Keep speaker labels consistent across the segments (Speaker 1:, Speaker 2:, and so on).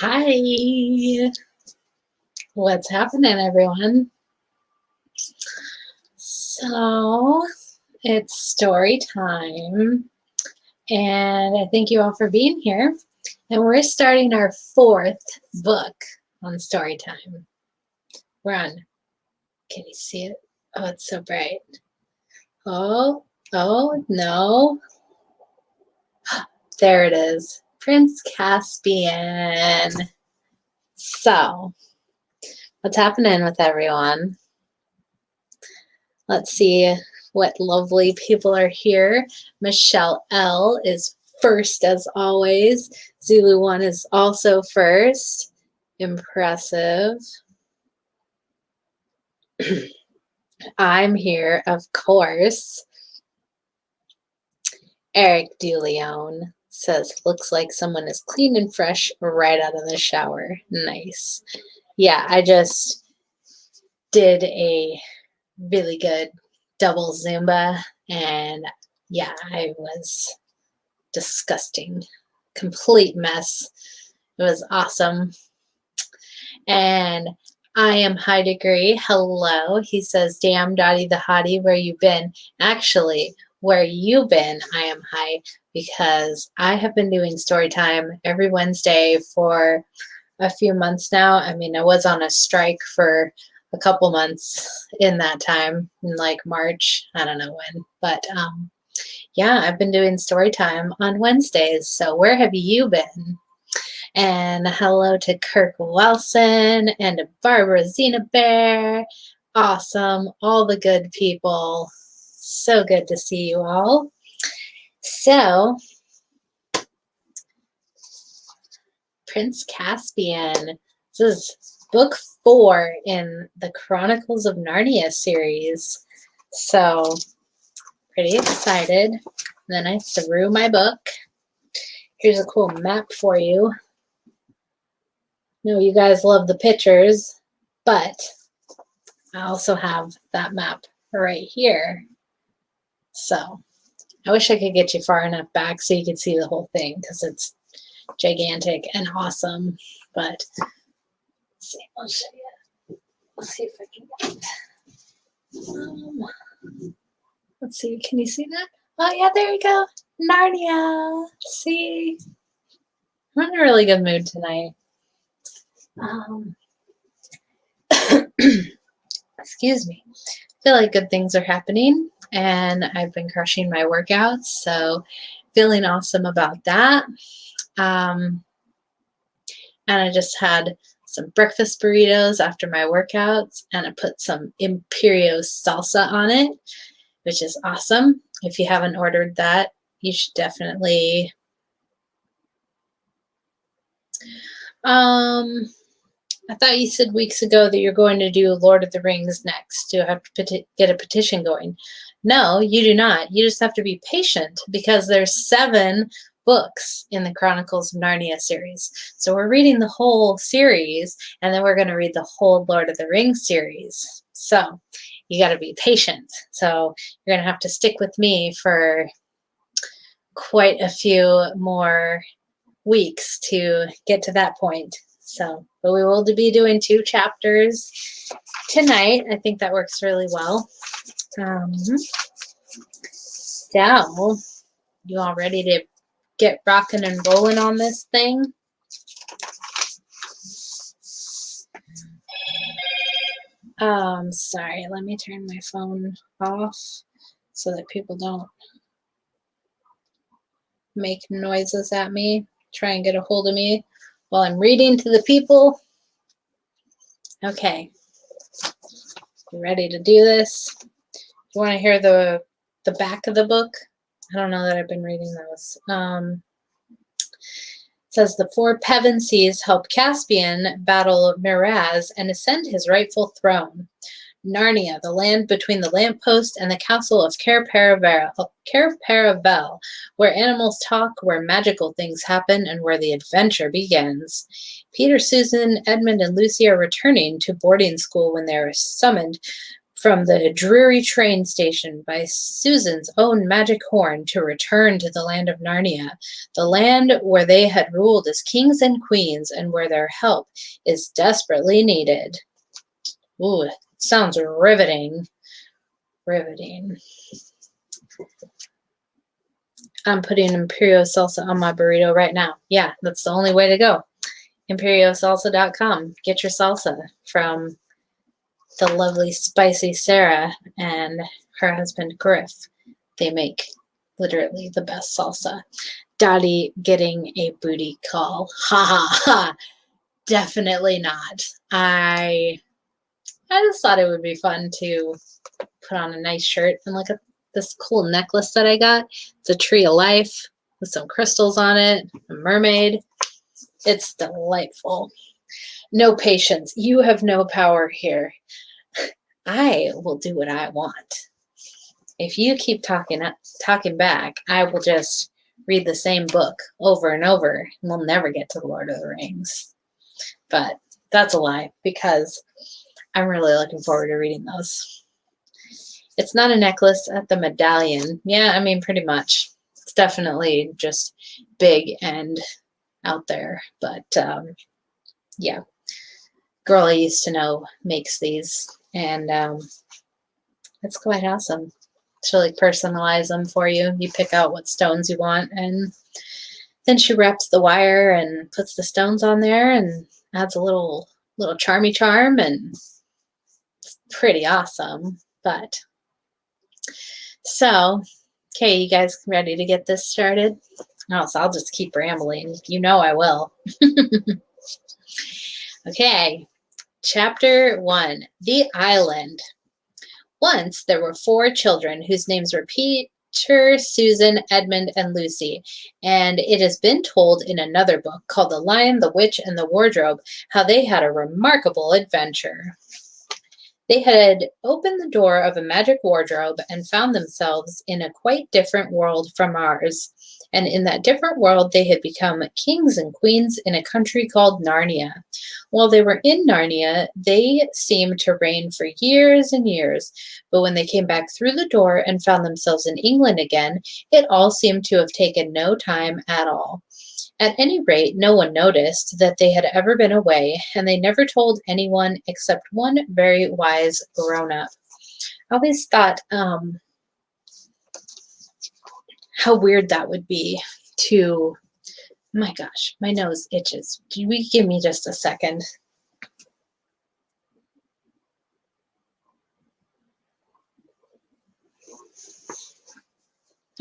Speaker 1: Hi, what's happening, everyone? So it's story time, and I thank you all for being here. And we're starting our 4th book on story time. We're on, can you see it? Oh, it's so bright. Oh, no. There it is, Prince Caspian. So, what's happening with everyone? Let's see what lovely people are here. Michelle L is first as always. Zulu 1 is also first. Impressive. I'm here, of course. Eric DeLeon says, looks like someone is clean and fresh right out of the shower. Nice. Yeah, I just did a really good double Zumba, and yeah, I was disgusting. Complete mess. It was awesome. And I am high degree. Hello. He says, damn, Dottie the hottie, where you been? Actually, where you been, I am high, because I have been doing story time every Wednesday for a few months now. I mean, I was on a strike for a couple months in that time, in like March. I don't know when, but yeah, I've been doing story time on Wednesdays. So where have you been? And hello to Kirk Wilson and to Barbara Zena Bear. Awesome. All the good people. So good to see you all. So, Prince Caspian. This is book 4 in the Chronicles of Narnia series. So, pretty excited. And then I threw my book. Here's a cool map for you. I know you guys love the pictures, but I also have that map right here. So I wish I could get you far enough back so you could see the whole thing, because it's gigantic and awesome. But let's see, I'll show you. Let's see if I can get it. Let's see, can you see that? Oh yeah, there you go. Narnia. See? I'm in a really good mood tonight. Excuse me. I feel like good things are happening, and I've been crushing my workouts, so feeling awesome about that. And I just had some breakfast burritos after my workouts, and I put some Imperio salsa on it, which is awesome. If you haven't ordered that, you should definitely I thought you said weeks ago that you're going to do Lord of the Rings next. Do you have to get a petition going? No, you do not. You just have to be patient, because there's 7 books in the Chronicles of Narnia series. So we're reading the whole series, and then we're going to read the whole Lord of the Rings series. So you got to be patient. So you're going to have to stick with me for quite a few more weeks to get to that point. So, but we will be doing 2 chapters tonight. I think that works really well. So, you all ready to get rocking and rolling on this thing? Sorry, let me turn my phone off so that people don't make noises at me, try and get a hold of me while I'm reading to the people. Okay, you ready to do this? You want to hear the back of the book? I don't know that I've been reading those. It says the 4 Pevensies help Caspian battle Miraz and ascend his rightful throne. Narnia, the land between the lamppost and the castle of Cair Paravel, where animals talk, where magical things happen, and where the adventure begins. Peter, Susan, Edmund, and Lucy are returning to boarding school when they are summoned from the dreary train station by Susan's own magic horn to return to the land of Narnia, the land where they had ruled as kings and queens, and where their help is desperately needed. Ooh, it sounds riveting. Riveting. I'm putting Imperio salsa on my burrito right now. Yeah, that's the only way to go. ImperioSalsa.com. Get your salsa from the lovely spicy Sarah and her husband Griff. They make literally the best salsa. Dottie getting a booty call. Ha ha ha. Definitely not. I just thought it would be fun to put on a nice shirt and look at this cool necklace that I got. It's a tree of life. with some crystals on it, a mermaid. It's delightful. No patience. You have no power here. I will do what I want. If you keep talking back, I will just read the same book over and over, and we'll never get to the Lord of the Rings. But that's a lie, because I'm really looking forward to reading those. It's not a necklace at the medallion. Yeah, I mean, pretty much. It's definitely just big and out there. But yeah, girl I used to know makes these, and it's quite awesome. She'll like personalize them for you. You pick out what stones you want, and then she wraps the wire and puts the stones on there and adds a little charmy charm, and it's pretty awesome. But so, okay, you guys ready to get this started? No, so I'll just keep rambling. You know I will. Okay, chapter 1, The Island. Once there were 4 children whose names were Peter, Susan, Edmund, and Lucy, and it has been told in another book called The Lion, the Witch, and the Wardrobe how they had a remarkable adventure. They had opened the door of a magic wardrobe and found themselves in a quite different world from ours. And in that different world, they had become kings and queens in a country called Narnia. While they were in Narnia, they seemed to reign for years and years. But when they came back through the door and found themselves in England again, it all seemed to have taken no time at all. At any rate, no one noticed that they had ever been away, and they never told anyone except one very wise grown-up. I always thought how weird that would be to, my gosh, my nose itches. Can we give me just a second?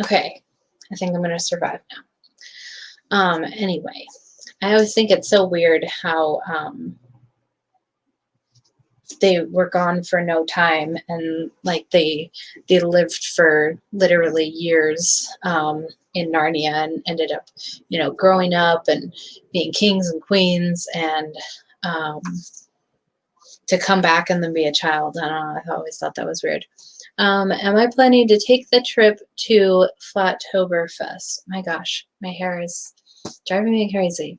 Speaker 1: Okay, I think I'm going to survive now. Anyway, I always think it's so weird how they were gone for no time, and like they lived for literally years in Narnia and ended up, you know, growing up and being kings and queens, and to come back and then be a child. I don't know, I always thought that was weird. Am I planning to take the trip to Flattoberfest? My gosh, my hair is driving me crazy.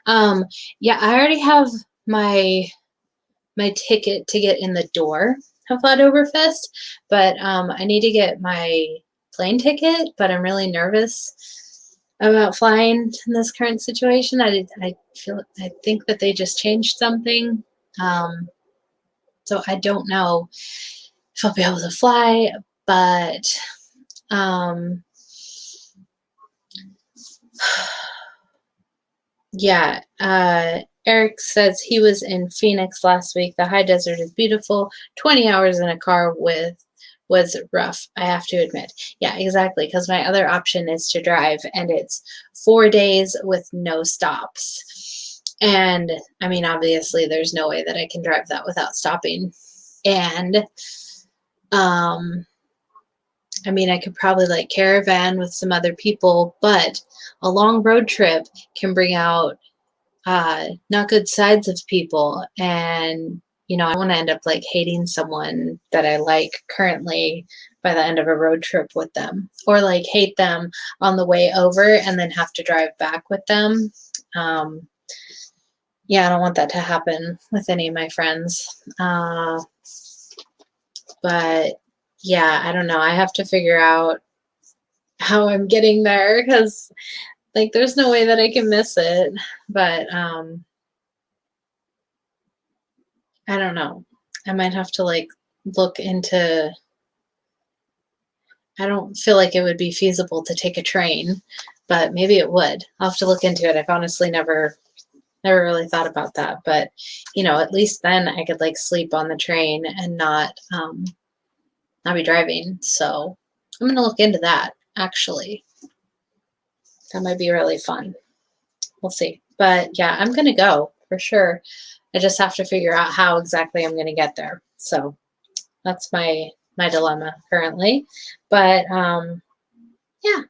Speaker 1: Yeah, I already have my ticket to get in the door of Flattoberfest, but I need to get my plane ticket, but I'm really nervous about flying in this current situation. I think that they just changed something. So I don't know if I'll be able to fly, but yeah, Eric says he was in Phoenix last week. The high desert is beautiful. 20 hours in a car was rough, I have to admit. Yeah, exactly, because my other option is to drive, and it's 4 days with no stops. And I mean, obviously, there's no way that I can drive that without stopping. And I mean, I could probably like caravan with some other people, but a long road trip can bring out not good sides of people. And, you know, I want to end up like hating someone that I like currently by the end of a road trip with them, or like hate them on the way over and then have to drive back with them. Yeah, I don't want that to happen with any of my friends. But yeah, I don't know. I have to figure out how I'm getting there, because like there's no way that I can miss it. But I don't know. I might have to like look into, I don't feel like it would be feasible to take a train, but maybe it would. I'll have to look into it. I've honestly never really thought about that. But you know, at least then I could like sleep on the train and not be driving. So I'm gonna look into that, actually. That might be really fun. We'll see. But yeah, I'm gonna go for sure. I just have to figure out how exactly I'm gonna get there. So that's my dilemma currently. But yeah.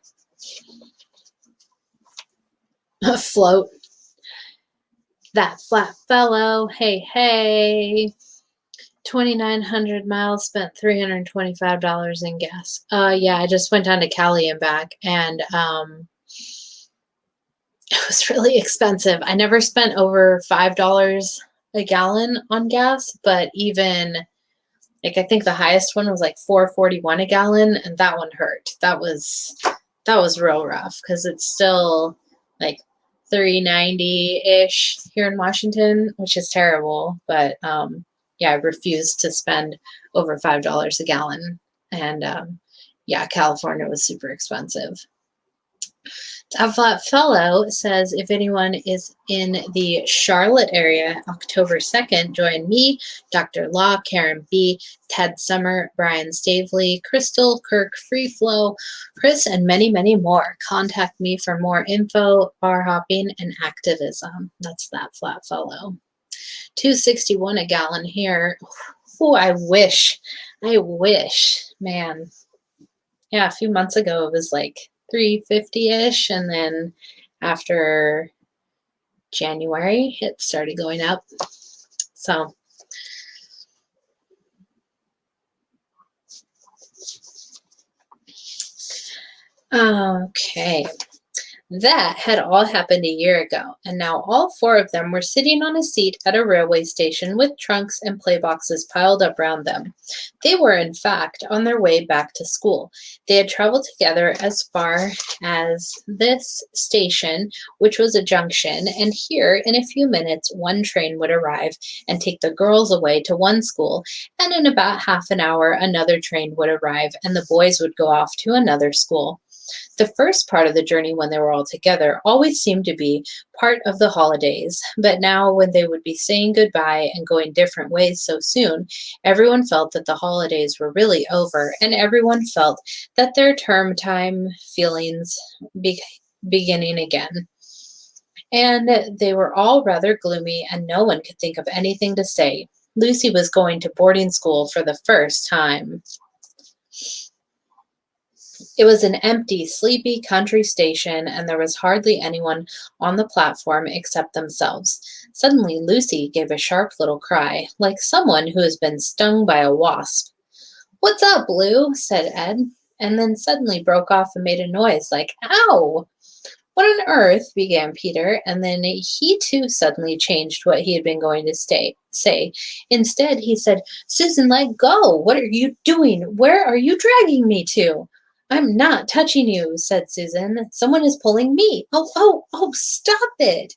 Speaker 1: Float. That flat fellow. Hey, hey. 2,900 miles, spent $325 in gas. Yeah, I just went down to Cali and back, and it was really expensive. I never spent over $5 a gallon on gas, but even like I think the highest one was like $4.41 a gallon, and that one hurt. That was real rough because it's still like $3.90-ish here in Washington, which is terrible. But yeah, I refused to spend over $5 a gallon, and yeah, California was super expensive. That Flat Fellow says if anyone is in the Charlotte area, October 2nd, join me, Dr. Law, Karen B., Ted Summer, Brian Stavely, Crystal, Kirk, Free Flow, Chris, and many, many more. Contact me for more info, bar hopping, and activism. That's That Flat Fellow. $2.61 a gallon here. Oh, I wish, man. Yeah, a few months ago it was like $3.50-ish, and then after January it started going up. So okay. That had all happened a year ago, and now all four of them were sitting on a seat at a railway station with trunks and playboxes piled up round them. They were, in fact, on their way back to school. They had traveled together as far as this station, which was a junction, and here, in a few minutes, one train would arrive and take the girls away to one school, and in about half an hour, another train would arrive, and the boys would go off to another school. The first part of the journey when they were all together always seemed to be part of the holidays, but now when they would be saying goodbye and going different ways so soon, everyone felt that the holidays were really over, and everyone felt that their term time feelings beginning again. And they were all rather gloomy, and no one could think of anything to say. Lucy was going to boarding school for the first time. It was an empty, sleepy country station, and there was hardly anyone on the platform except themselves. Suddenly, Lucy gave a sharp little cry, like someone who has been stung by a wasp. "What's up, Lou?" said Ed, and then suddenly broke off and made a noise like, "Ow!" "What on earth?" began Peter, and then he too suddenly changed what he had been going to say. Instead, he said, "Susan, let go! What are you doing? Where are you dragging me to?" "I'm not touching you," said Susan. "Someone is pulling me. Oh, stop it."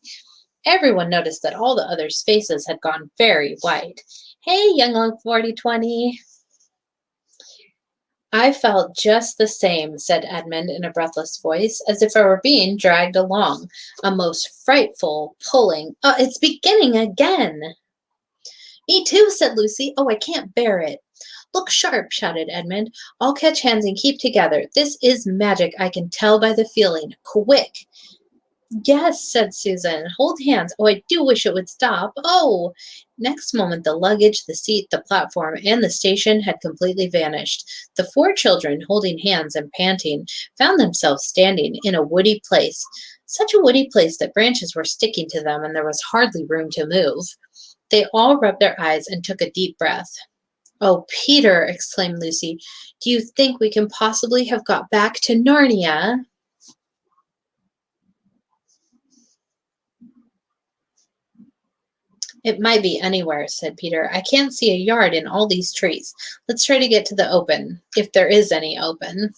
Speaker 1: Everyone noticed that all the others' faces had gone very white. "Hey, young Unc 4020. "I felt just the same," said Edmund in a breathless voice, "as if I were being dragged along. A most frightful pulling. It's beginning again." "Me too," said Lucy. "Oh, I can't bear it." "Look sharp," shouted Edmund. "All catch hands and keep together. This is magic, I can tell by the feeling. Quick." "Yes," said Susan. "Hold hands. Oh, I do wish it would stop. Oh!" Next moment, the luggage, the seat, the platform, and the station had completely vanished. The four children, holding hands and panting, found themselves standing in a woody place. Such a woody place that branches were sticking to them, and there was hardly room to move. They all rubbed their eyes and took a deep breath. "Oh, Peter," exclaimed Lucy, "do you think we can possibly have got back to Narnia?" "It might be anywhere," said Peter. "I can't see a yard in all these trees. Let's try to get to the open, if there is any open."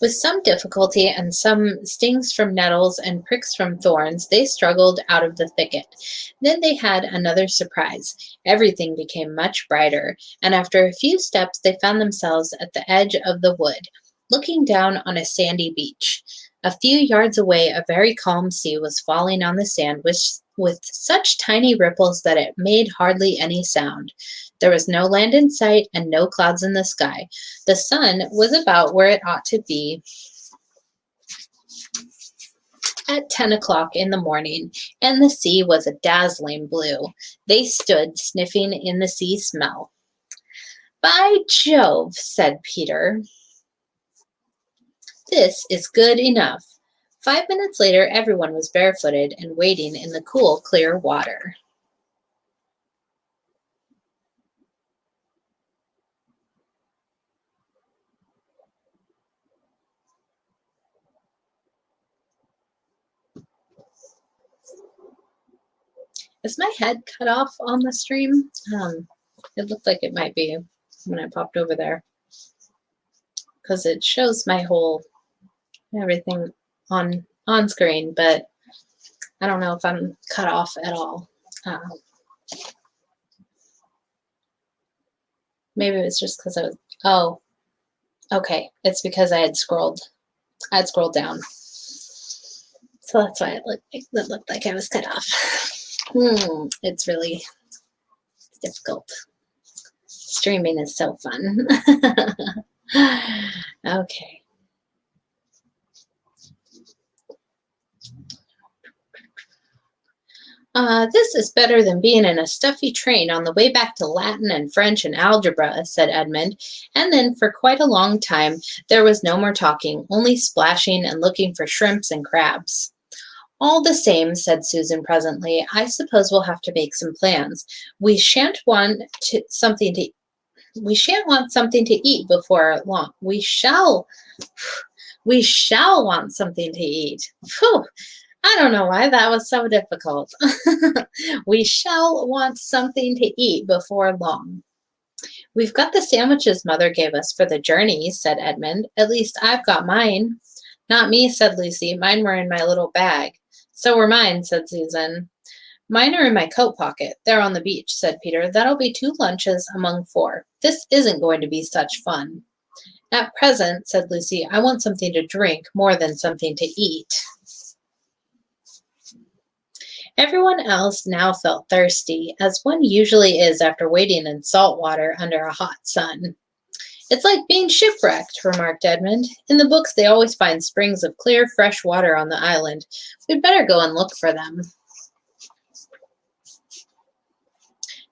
Speaker 1: With some difficulty and some stings from nettles and pricks from thorns, they struggled out of the thicket. Then they had another surprise. Everything became much brighter, and after a few steps they found themselves at the edge of the wood, looking down on a sandy beach. A few yards away, a very calm sea was falling on the sand with such tiny ripples that it made hardly any sound. There was no land in sight and no clouds in the sky. The sun was about where it ought to be at 10 o'clock in the morning, and the sea was a dazzling blue. They stood sniffing in the sea smell. "By Jove," said Peter. This is good enough. 5 minutes later, everyone was barefooted and wading in the cool, clear water. Is my head cut off on the stream? It looked like it might be when I popped over there, because it shows my whole everything on screen, but I don't know if I'm cut off at all. Maybe it was just because I was, oh, okay. It's because I had scrolled down. So that's why it looked like I was cut off. It's really difficult. Streaming is so fun. Okay. This is better than being in a stuffy train on the way back to Latin and French and algebra, said Edmund, and then for quite a long time there was no more talking, only splashing and looking for shrimps and crabs. All the same, said Susan presently, I suppose we'll have to make some plans. We shan't want something to eat before long. We shall want something to eat. Phew. I don't know why that was so difficult. We shall want something to eat before long. We've got the sandwiches Mother gave us for the journey, said Edmund. At least I've got mine. Not me, said Lucy. Mine were in my little bag. So were mine, said Susan. Mine are in my coat pocket. They're on the beach, said Peter. That'll be 2 lunches among 4. This isn't going to be such fun. At present, said Lucy, I want something to drink more than something to eat. Everyone else now felt thirsty, as one usually is after wading in salt water under a hot sun. It's like being shipwrecked, remarked Edmund. In the books, they always find springs of clear, fresh water on the island. We'd better go and look for them.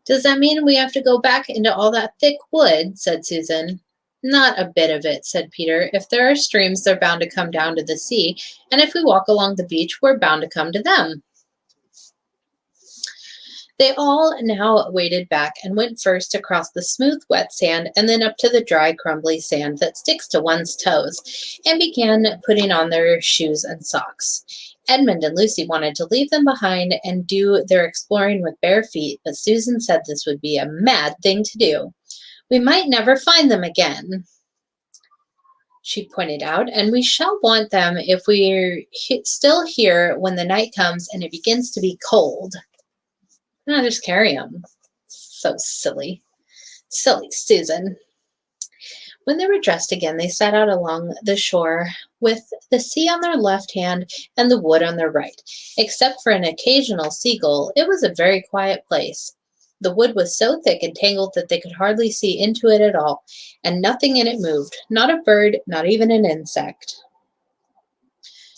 Speaker 1: Does that mean we have to go back into all that thick wood? Said Susan. Not a bit of it, said Peter. If there are streams, they're bound to come down to the sea, and if we walk along the beach, we're bound to come to them. They all now waded back and went first across the smooth, wet sand and then up to the dry, crumbly sand that sticks to one's toes, and began putting on their shoes and socks. Edmund and Lucy wanted to leave them behind and do their exploring with bare feet, but Susan said this would be a mad thing to do. We might never find them again, she pointed out, and we shall want them if we're still here when the night comes and it begins to be cold. No, just carry them. So silly. Silly Susan. When they were dressed again, they set out along the shore with the sea on their left hand and the wood on their right. Except for an occasional seagull, it was a very quiet place. The wood was so thick and tangled that they could hardly see into it at all, and nothing in it moved, not a bird, not even an insect.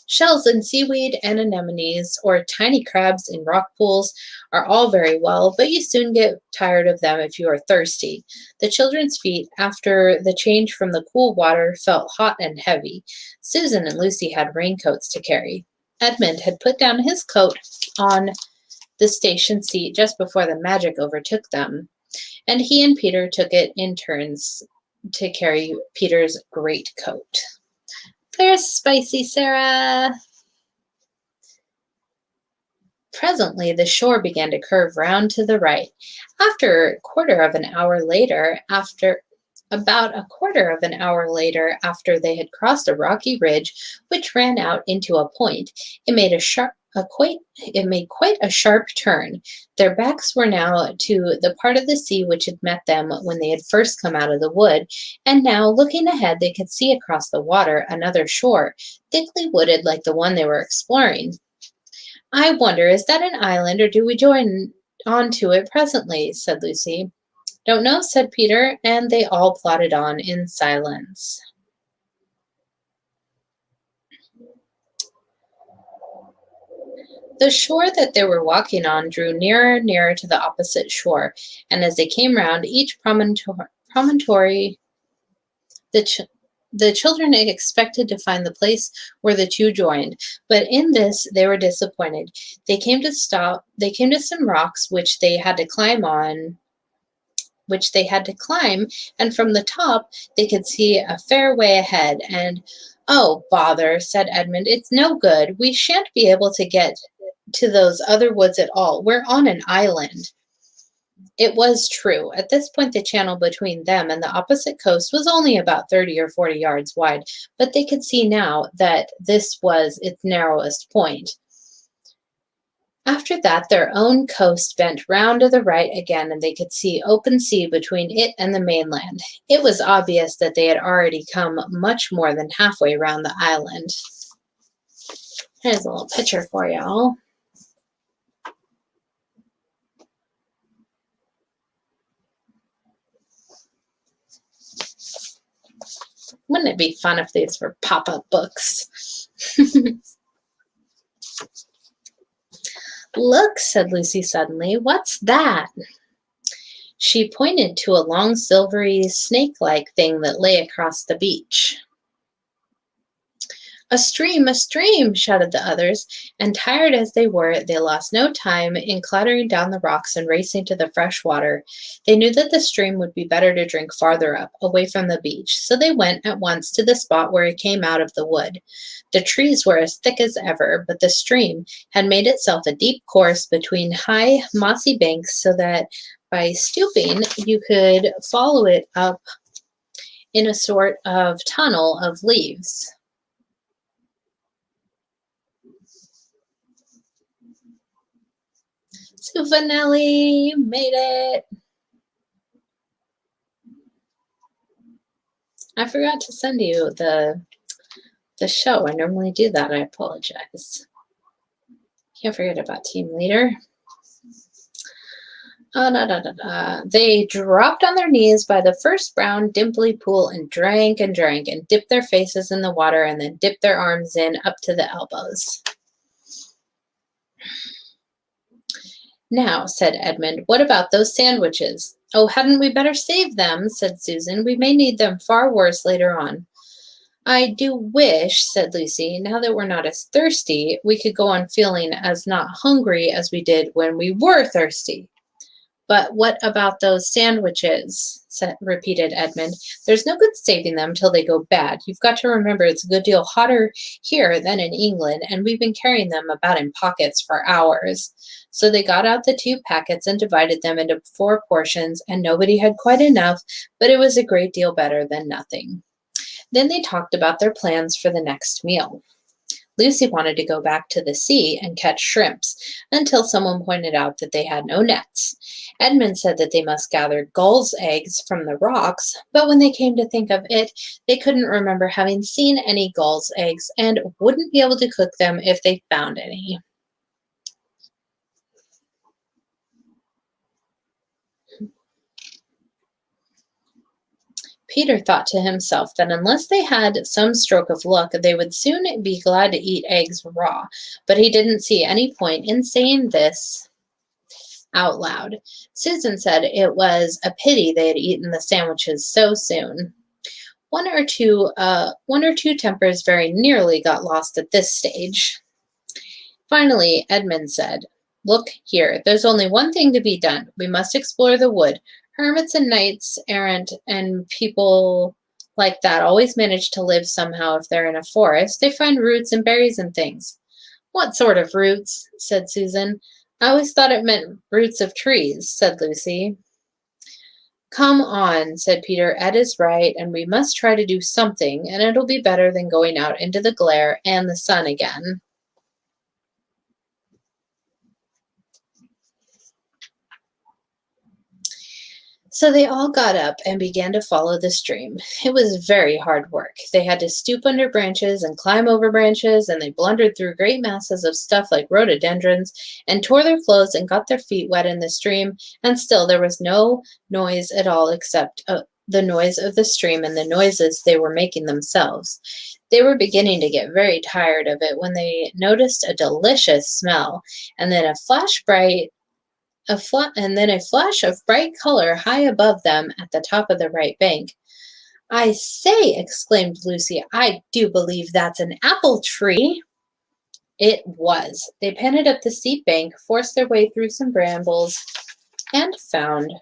Speaker 1: Shells and seaweed and anemones or tiny crabs in rock pools are all very well, but you soon get tired of them if you are thirsty. The children's feet, after the change from the cool water, felt hot and heavy. Susan and Lucy had raincoats to carry. Edmund had put down his coat on the station seat just before the magic overtook them, and he and Peter took it in turns to carry Peter's great coat. There's Spicy Sarah. Presently, the shore began to curve round to the right. About a quarter of an hour later, after they had crossed a rocky ridge which ran out into a point, it made quite a sharp turn. Their backs were now to the part of the sea which had met them when they had first come out of the wood, and now, looking ahead, they could see across the water another shore, thickly wooded like the one they were exploring. I wonder, is that an island, or do we join on to it presently? Said Lucy. Don't know, said Peter, and they all plodded on in silence. The shore that they were walking on drew nearer and nearer to the opposite shore, and as they came round each promontory, The children expected to find the place where the two joined, but in this they were disappointed. They came to some rocks which they had to climb, and from the top they could see a fair way ahead. And "Oh, bother," said Edmund, "it's no good. We shan't be able to get to those other woods at all. We're on an island." It was true. At this point, the channel between them and the opposite coast was only about 30 or 40 yards wide, but they could see now that this was its narrowest point. After that, their own coast bent round to the right again, and they could see open sea between it and the mainland. It was obvious that they had already come much more than halfway round the island. Here's a little picture for y'all. Wouldn't it be fun if these were pop-up books? "Look," said Lucy suddenly. "What's that?" She pointed to a long, silvery, snake-like thing that lay across the beach. "A stream, a stream!" shouted the others, and tired as they were, they lost no time in clattering down the rocks and racing to the fresh water. They knew that the stream would be better to drink farther up, away from the beach, so they went at once to the spot where it came out of the wood. The trees were as thick as ever, but the stream had made itself a deep course between high, mossy banks, so that by stooping you could follow it up in a sort of tunnel of leaves. "Suvanelli, you made it!" I forgot to send you the show. I normally do that. I apologize. Can't forget about Team Leader. They dropped on their knees by the first brown, dimply pool and drank, and dipped their faces in the water, and then dipped their arms in up to the elbows. "Now," said Edmund, "what about those sandwiches?" "Oh, hadn't we better save them?" said Susan. "We may need them far worse later on." "I do wish," said Lucy, "now that we're not as thirsty, we could go on feeling as not hungry as we did when we were thirsty." "But what about those sandwiches?" repeated Edmund. "There's no good saving them till they go bad. You've got to remember it's a good deal hotter here than in England, and we've been carrying them about in pockets for hours." So they got out the 2 packets and divided them into 4 portions, and nobody had quite enough, but it was a great deal better than nothing. Then they talked about their plans for the next meal. Lucy wanted to go back to the sea and catch shrimps, until someone pointed out that they had no nets. Edmund said that they must gather gulls' eggs from the rocks, but when they came to think of it, they couldn't remember having seen any gulls' eggs and wouldn't be able to cook them if they found any. Peter thought to himself that unless they had some stroke of luck, they would soon be glad to eat eggs raw, but he didn't see any point in saying this out loud. Susan said it was a pity they had eaten the sandwiches so soon. One or two tempers very nearly got lost at this stage. Finally, Edmund said, "Look here, there's only one thing to be done. We must explore the wood. Hermits and knights errant and people like that always manage to live somehow if they're in a forest. They find roots and berries and things." "What sort of roots?" said Susan. "I always thought it meant roots of trees," said Lucy. "Come on," said Peter. "Ed is right, and we must try to do something, and it'll be better than going out into the glare and the sun again." So they all got up and began to follow the stream. It was very hard work. They had to stoop under branches and climb over branches, and they blundered through great masses of stuff like rhododendrons, and tore their clothes and got their feet wet in the stream, and still there was no noise at all except the noise of the stream and the noises they were making themselves. They were beginning to get very tired of it when they noticed a delicious smell, and then a flash of bright color high above them at the top of the right bank. I say, exclaimed Lucy, I do believe that's an apple tree. It was. They panted up the steep bank, forced their way through some brambles, and found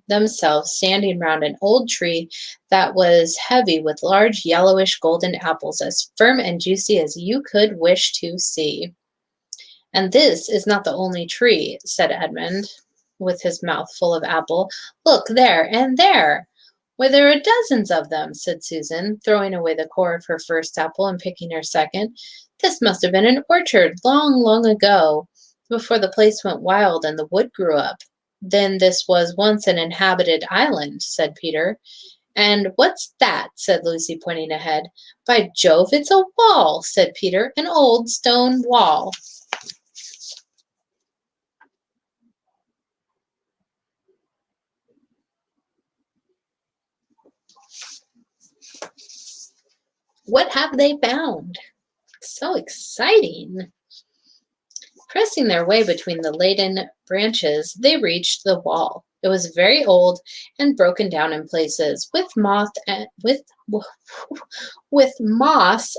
Speaker 1: themselves standing round an old tree that was heavy with large yellowish golden apples as firm and juicy as you could wish to see. And this is not the only tree, said Edmund, with his mouth full of apple. Look there and there. Why, there are dozens of them, said Susan, throwing away the core of her first apple and picking her second. This must have been an orchard long, long ago, before the place went wild and the wood grew up. Then this was once an inhabited island, said Peter. And what's that? Said Lucy, pointing ahead. By Jove, it's a wall, said Peter, an old stone wall. What have they found? So exciting. Pressing their way between the laden branches, they reached the wall. It was very old and broken down in places, with moss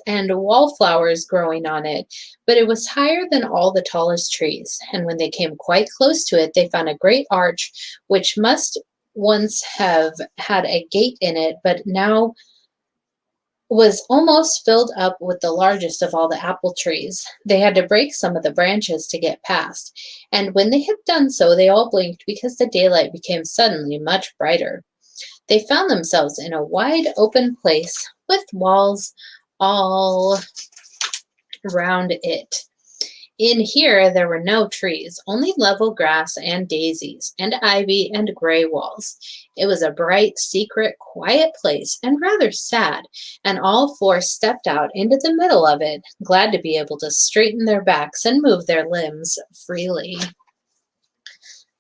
Speaker 1: and wallflowers growing on it, but it was higher than all the tallest trees, and when they came quite close to it, they found a great arch which must once have had a gate in it, but now was almost filled up with the largest of all the apple trees. They had to break some of the branches to get past, and when they had done so, they all blinked because the daylight became suddenly much brighter. They found themselves in a wide open place with walls all round it. In here there were no trees, only level grass and daisies, and ivy and gray walls. It was a bright, secret, quiet place, and rather sad, and all four stepped out into the middle of it, glad to be able to straighten their backs and move their limbs freely.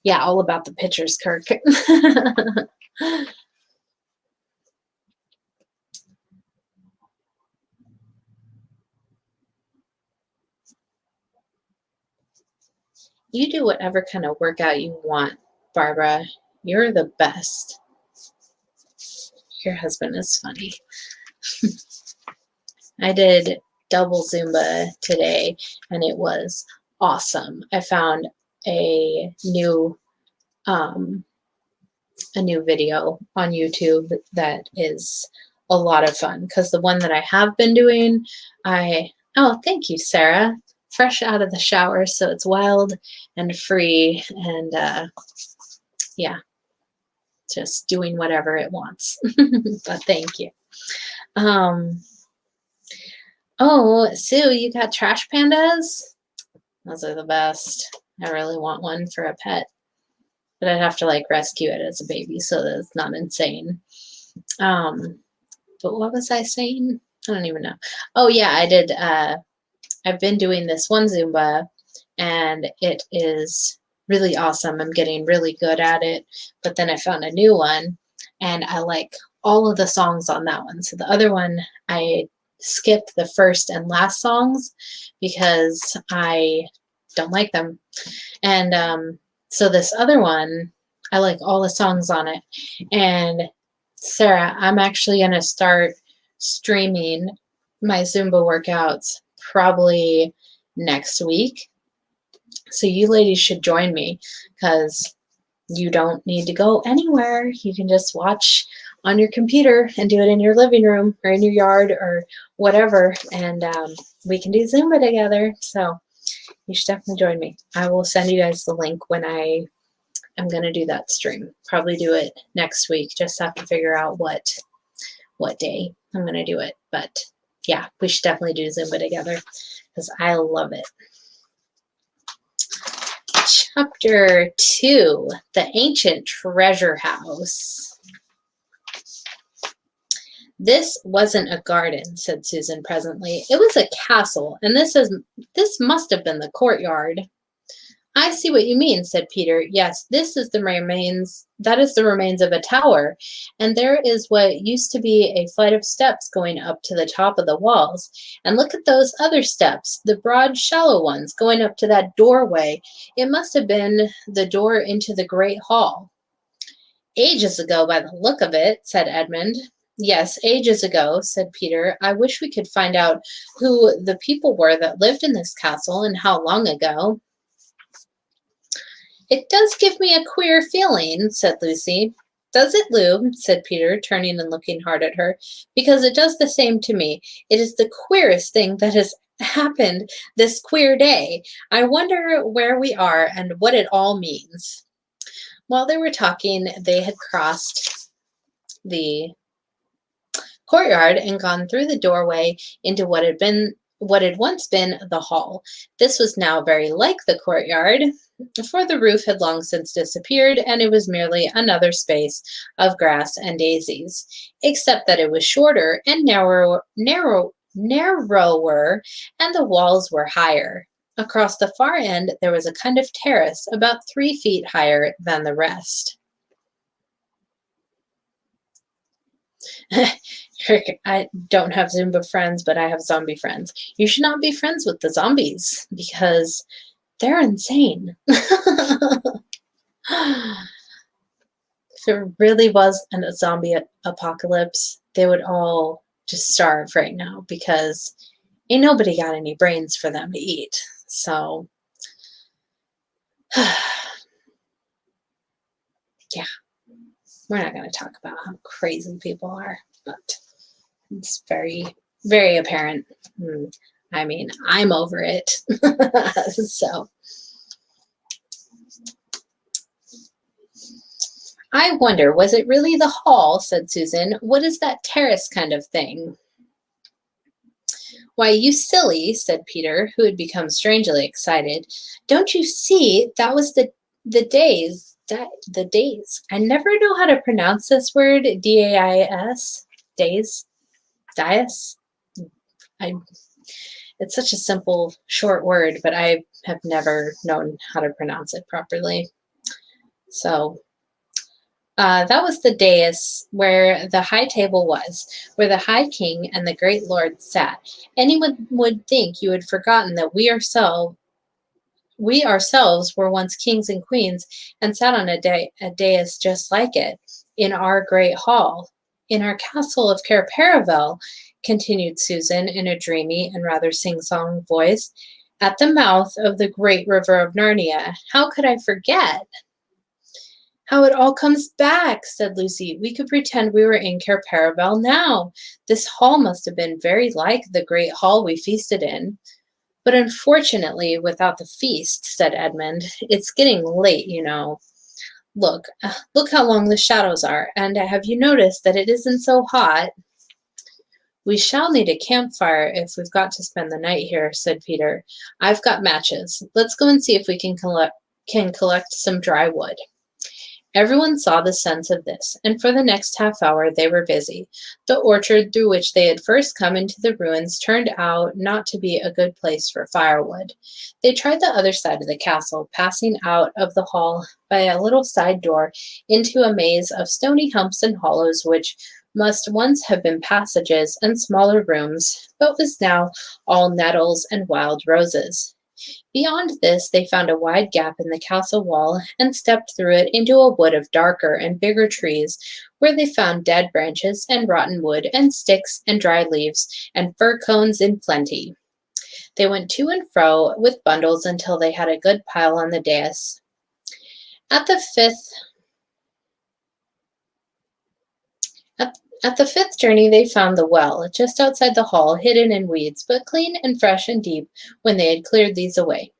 Speaker 1: Yeah, all about the pictures, Kirk. You do whatever kind of workout you want, Barbara. You're the best. Your husband is funny. I did double Zumba today, and it was awesome. I found a new video on YouTube that is a lot of fun, because the one that I have been doing, oh, thank you, Sarah. Fresh out of the shower, so it's wild and free, and yeah, just doing whatever it wants. But thank you. Oh, Sue, you got trash pandas? Those are the best. I really want one for a pet, but I'd have to like rescue it as a baby, so that it's not insane. But what was I saying? I don't even know. Oh yeah, I did. I've been doing this one Zumba, and it is really awesome. I'm getting really good at it. But then I found a new one, and I like all of the songs on that one. So the other one, I skipped the first and last songs because I don't like them. And so this other one, I like all the songs on it. And Sarah, I'm actually going to start streaming my Zumba workouts probably next week. So you ladies should join me, because you don't need to go anywhere. You can just watch on your computer and do it in your living room or in your yard or whatever, and we can do Zumba together. So you should definitely join me. I will send you guys the link when I am going to do that stream. Probably do it next week. Just have to figure out what day I'm going to do it. But yeah, we should definitely do Zumba together, because I love it. Chapter 2, The Ancient Treasure House. This wasn't a garden, said Susan presently. It was a castle, and this must have been the courtyard. I see what you mean, said Peter. Yes, that is the remains of a tower, and there is what used to be a flight of steps going up to the top of the walls. And look at those other steps, the broad, shallow ones going up to that doorway. It must have been the door into the great hall. Ages ago, by the look of it, said Edmund. Yes, ages ago, said Peter. I wish we could find out who the people were that lived in this castle and how long ago. It does give me a queer feeling, said Lucy. Does it, Lou? Said Peter, turning and looking hard at her. Because it does the same to me. It is the queerest thing that has happened this queer day. I wonder where we are and what it all means. While they were talking, they had crossed the courtyard and gone through the doorway into what had once been the hall. This was now very like the courtyard, for the roof had long since disappeared, and it was merely another space of grass and daisies, except that it was shorter and narrower, and the walls were higher. Across the far end, there was a kind of terrace about 3 feet higher than the rest. I don't have Zumba friends, but I have zombie friends. You should not be friends with the zombies because they're insane. If it really was a zombie apocalypse, they would all just starve right now because ain't nobody got any brains for them to eat. So, yeah, we're not going to talk about how crazy people are, but it's very, very apparent. I mean, I'm over it. So, I wonder, was it really the hall? Said Susan. What is that terrace kind of thing? Why, you silly, said Peter, who had become strangely excited. Don't you see, that was the days. The days. I never know how to pronounce this word, D-A-I-S, days, dias. It's such a simple, short word, but I have never known how to pronounce it properly. So that was the dais where the high table was, where the high king and the great lord sat. Anyone would think you had forgotten that we ourselves were once kings and queens and sat on a dais just like it in our great hall. In our castle of Cair Paravel, continued Susan in a dreamy and rather sing-song voice, at the mouth of the great river of Narnia. How could I forget? How it all comes back, said Lucy. We could pretend we were in Cair Paravel now. This hall must have been very like the great hall we feasted in. But unfortunately, without the feast, said Edmund. It's getting late, you know. Look how long the shadows are, and have you noticed that it isn't so hot? We shall need a campfire if we've got to spend the night here, said Peter. I've got matches. Let's go and see if we can collect some dry wood. Everyone saw the sense of this, and for the next half hour they were busy. The orchard through which they had first come into the ruins turned out not to be a good place for firewood. They tried the other side of the castle, passing out of the hall by a little side door into a maze of stony humps and hollows which must once have been passages and smaller rooms, but was now all nettles and wild roses. Beyond this, they found a wide gap in the castle wall and stepped through it into a wood of darker and bigger trees, where they found dead branches and rotten wood and sticks and dry leaves and fir cones in plenty. They went to and fro with bundles until they had a good pile on the dais. At the fifth journey, they found the well, just outside the hall, hidden in weeds, but clean and fresh and deep when they had cleared these away.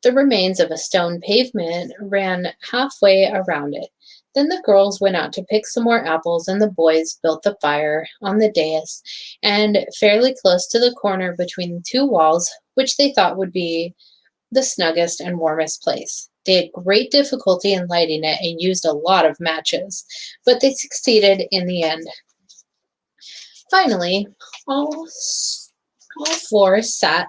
Speaker 1: The remains of a stone pavement ran halfway around it. Then the girls went out to pick some more apples, and the boys built the fire on the dais, and fairly close to the corner between the two walls, which they thought would be the snuggest and warmest place. They had great difficulty in lighting it and used a lot of matches, but they succeeded in the end. Finally, all four sat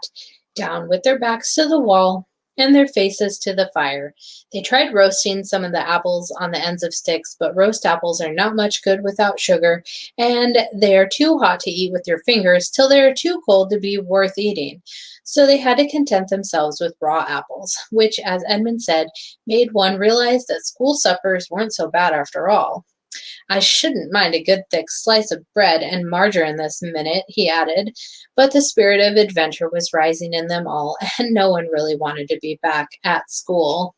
Speaker 1: down with their backs to the wall and their faces to the fire. They tried roasting some of the apples on the ends of sticks, but roast apples are not much good without sugar, and they are too hot to eat with your fingers till they are too cold to be worth eating. So they had to content themselves with raw apples, which, as Edmund said, made one realize that school suppers weren't so bad after all. I shouldn't mind a good thick slice of bread and margarine this minute, he added, but the spirit of adventure was rising in them all, and no one really wanted to be back at school.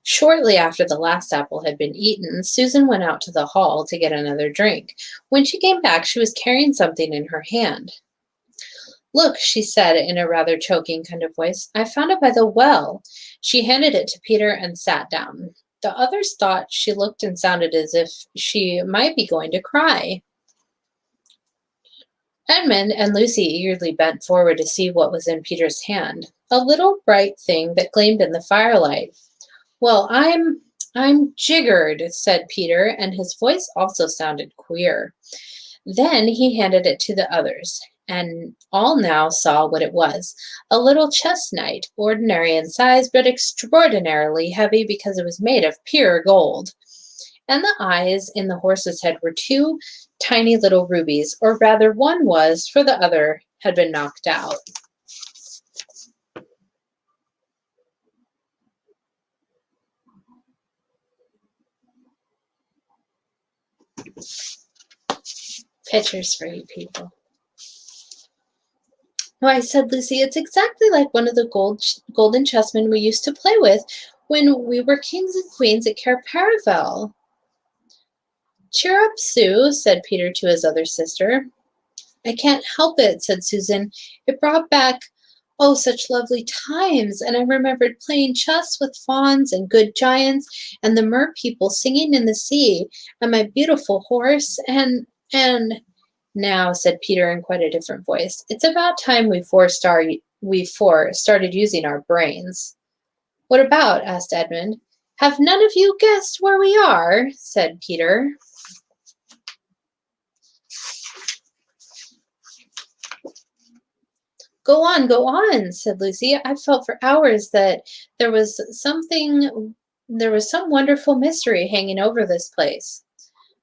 Speaker 1: Shortly after the last apple had been eaten, Susan went out to the hall to get another drink. When she came back, she was carrying something in her hand. Look, she said in a rather choking kind of voice, I found it by the well. She handed it to Peter and sat down. The others thought she looked and sounded as if she might be going to cry. Edmund and Lucy eagerly bent forward to see what was in Peter's hand, a little bright thing that gleamed in the firelight. Well, I'm jiggered, said Peter, and his voice also sounded queer. Then he handed it to the others, and all now saw what it was, a little chess knight, ordinary in size, but extraordinarily heavy because it was made of pure gold. And the eyes in the horse's head were two tiny little rubies, or rather one was, for the other had been knocked out. Pictures for you people. Why, said Lucy, it's exactly like one of the golden chessmen we used to play with when we were kings and queens at Caspian. Cheer up, Sue, said Peter to his other sister. I can't help it, said Susan. It brought back, oh, such lovely times, and I remembered playing chess with fauns and good giants, and the mer people singing in the sea, and my beautiful horse, and now, said Peter in quite a different voice, it's about time we four started using our brains. What about? Asked Edmund. Have none of you guessed where we are? Said Peter. Go on, said Lucy. I felt for hours that there was some wonderful mystery hanging over this place.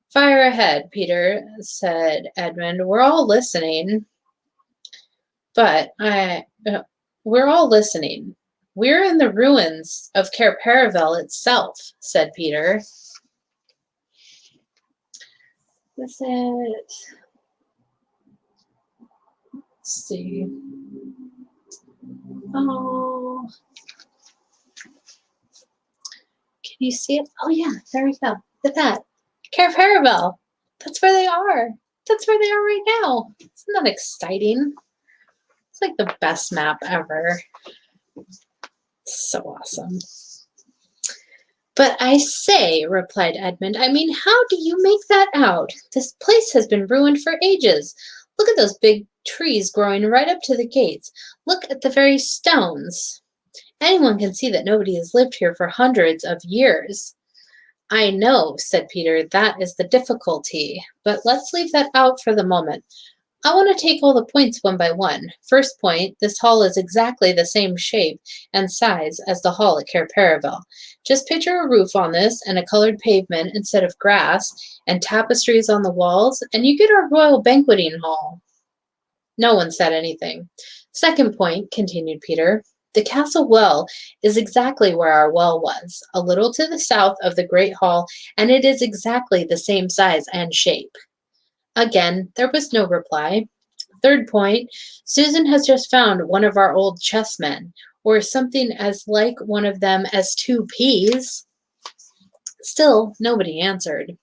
Speaker 1: Fire ahead, Peter, said Edmund. We're all listening. We're all listening. We're in the ruins of Caspian itself, said Peter. That's it. Let's see. Oh. Can you see it? Oh, yeah, there we go. Look at that. Caspian. That's where they are. That's where they are right now. Isn't that exciting? It's like the best map ever. So awesome. But I say, replied Edmund, I mean, how do you make that out? This place has been ruined for ages. Look at those big trees growing right up to the gates. Look at the very stones. Anyone can see that nobody has lived here for hundreds of years. I know, said Peter, that is the difficulty, but let's leave that out for the moment. I want to take all the points one by one. First point, this hall is exactly the same shape and size as the hall at Caspian. Just picture a roof on this and a colored pavement instead of grass and tapestries on the walls, and you get our royal banqueting hall. No one said anything. Second point, continued Peter, the castle well is exactly where our well was, a little to the south of the great hall, and it is exactly the same size and shape. Again, there was no reply. Third point, Susan has just found one of our old chessmen, or something as like one of them as 2 peas. Still, nobody answered.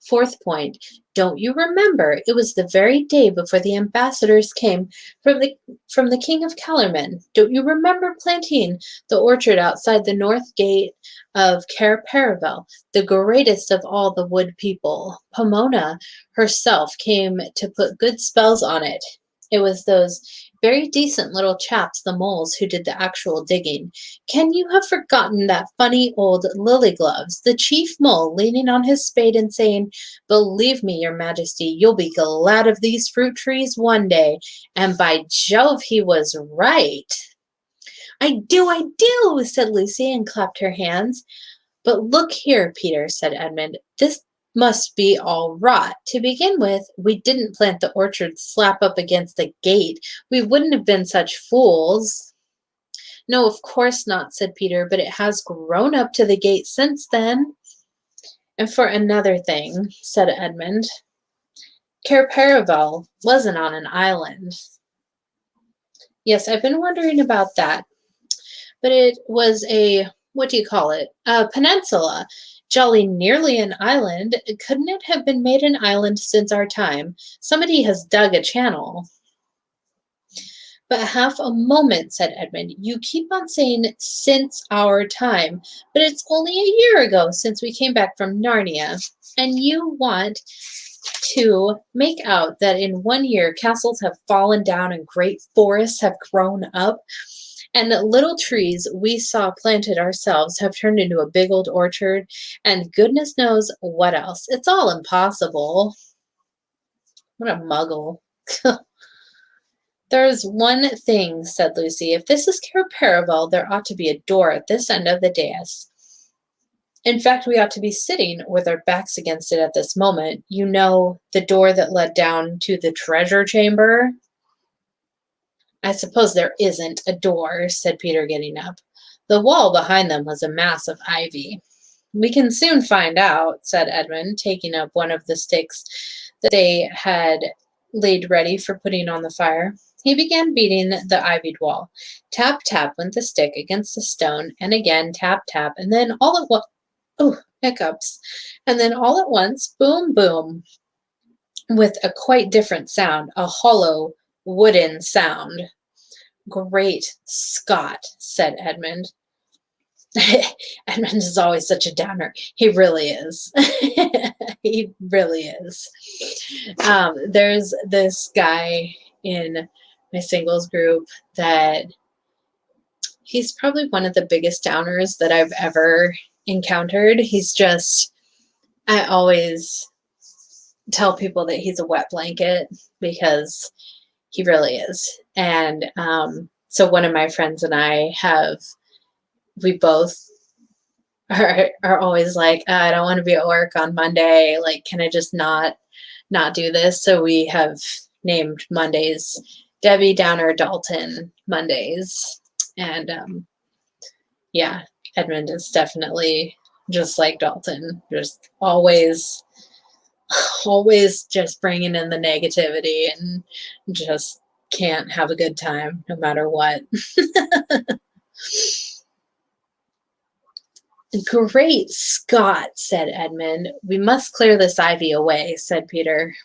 Speaker 1: Fourth point, don't you remember, it was the very day before the ambassadors came from the King of Calorman. Don't you remember planting the orchard outside the north gate of Caspian, the greatest of all the wood people? Pomona herself came to put good spells on it. It was those very decent little chaps, the moles, who did the actual digging. Can you have forgotten that funny old Lilygloves, the chief mole, leaning on his spade and saying, believe me, your majesty, you'll be glad of these fruit trees one day. And by Jove, he was right. I do, said Lucy and clapped her hands. But look here, Peter, said Edmund, this must be all rot. To begin with, we didn't plant the orchard slap up against the gate. We wouldn't have been such fools. No, of course not, said Peter, but it has grown up to the gate since then. And for another thing, said Edmund, Cair Paravel wasn't on an island. Yes, I've been wondering about that. But it was a, what do you call it? A peninsula. Jolly nearly an island. Couldn't it have been made an island since our time? Somebody has dug a channel. But half a moment, said Edmund. You keep on saying since our time, but it's only a year ago since we came back from Narnia. And you want to make out that in 1 year castles have fallen down and great forests have grown up, and the little trees we saw planted ourselves have turned into a big old orchard, and goodness knows what else. It's all impossible. What a muggle. There's one thing, said Lucy. If this is Cair Paravel, there ought to be a door at this end of the dais. In fact, we ought to be sitting with our backs against it at this moment. You know, the door that led down to the treasure chamber? I suppose there isn't a door, said Peter, getting up. The wall behind them was a mass of ivy. We can soon find out, said Edmund, taking up one of the sticks that they had laid ready for putting on the fire. He began beating the ivied wall. Tap, tap went the stick against the stone, and again tap, tap, and then all at once, hiccups, and then all at once, boom, boom, with a quite different sound, a hollow, wooden sound. Great Scott, said Edmund. Edmund is always such a downer. He really is. He really is. There's this guy in my singles group that he's probably one of the biggest downers that I've ever encountered. He's just, I always tell people that he's a wet blanket because he really is. And so one of my friends and I we both are always like, I don't want to be at work on Monday. Like, can I just not do this? So we have named Mondays Debbie Downer Dalton Mondays. And yeah, Edmund is definitely just like Dalton, just always just bringing in the negativity and just can't have a good time no matter what. Great Scott, said Edmund. We must clear this ivy away, said Peter.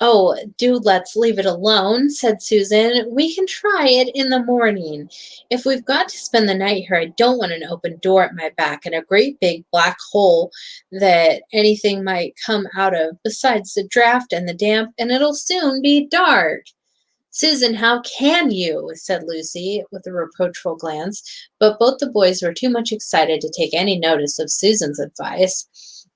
Speaker 1: Oh, do let's leave it alone, said Susan. We can try it in the morning. If we've got to spend the night here, I don't want an open door at my back and a great big black hole that anything might come out of, besides the draft and the damp, and it'll soon be dark. Susan, how can you? Said Lucy with a reproachful glance, but both the boys were too much excited to take any notice of Susan's advice.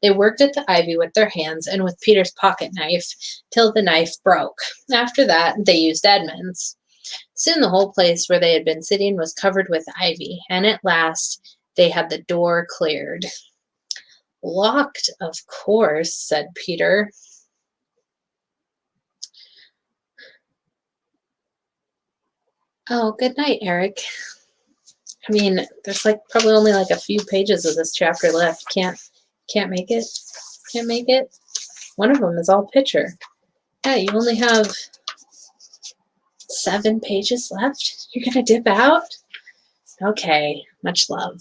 Speaker 1: They worked at the ivy with their hands and with Peter's pocket knife till the knife broke. After that, they used Edmund's. Soon the whole place where they had been sitting was covered with ivy, and at last they had the door cleared. Locked, of course, said Peter. Oh, good night, Eric. I mean, there's probably only a few pages of this chapter left. Can't make it. Can't make it. One of them is all picture. Yeah, you only have 7 pages left. You're gonna dip out? Okay, much love.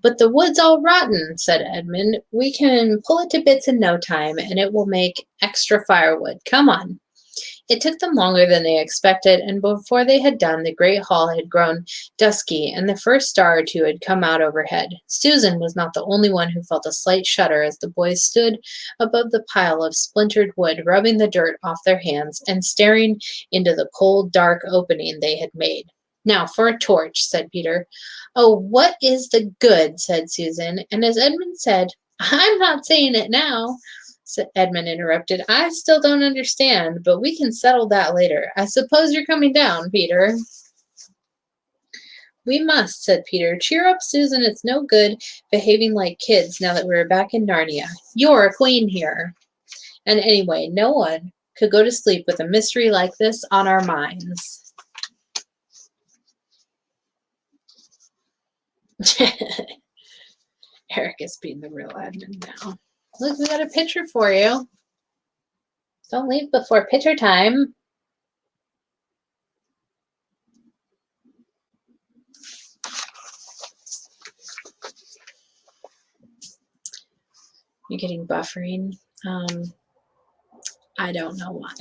Speaker 1: But the wood's all rotten, said Edmund. We can pull it to bits in no time, and it will make extra firewood. Come on. It took them longer than they expected, and before they had done, the great hall had grown dusky, and the first star or two had come out overhead. Susan was not the only one who felt a slight shudder as the boys stood above the pile of splintered wood, rubbing the dirt off their hands and staring into the cold, dark opening they had made. Now for a torch, said Peter. Oh, what is the good, said Susan, and as Edmund said, I'm not saying it now, Edmund interrupted. I still don't understand, but we can settle that later. I suppose you're coming down, Peter. We must, said Peter. Cheer up, Susan. It's no good behaving like kids now that we're back in Narnia. You're a queen here. And anyway, no one could go to sleep with a mystery like this on our minds. Eric is being the real admin now. Look, we got a picture for you. Don't leave before picture time. You're getting buffering. I don't know why.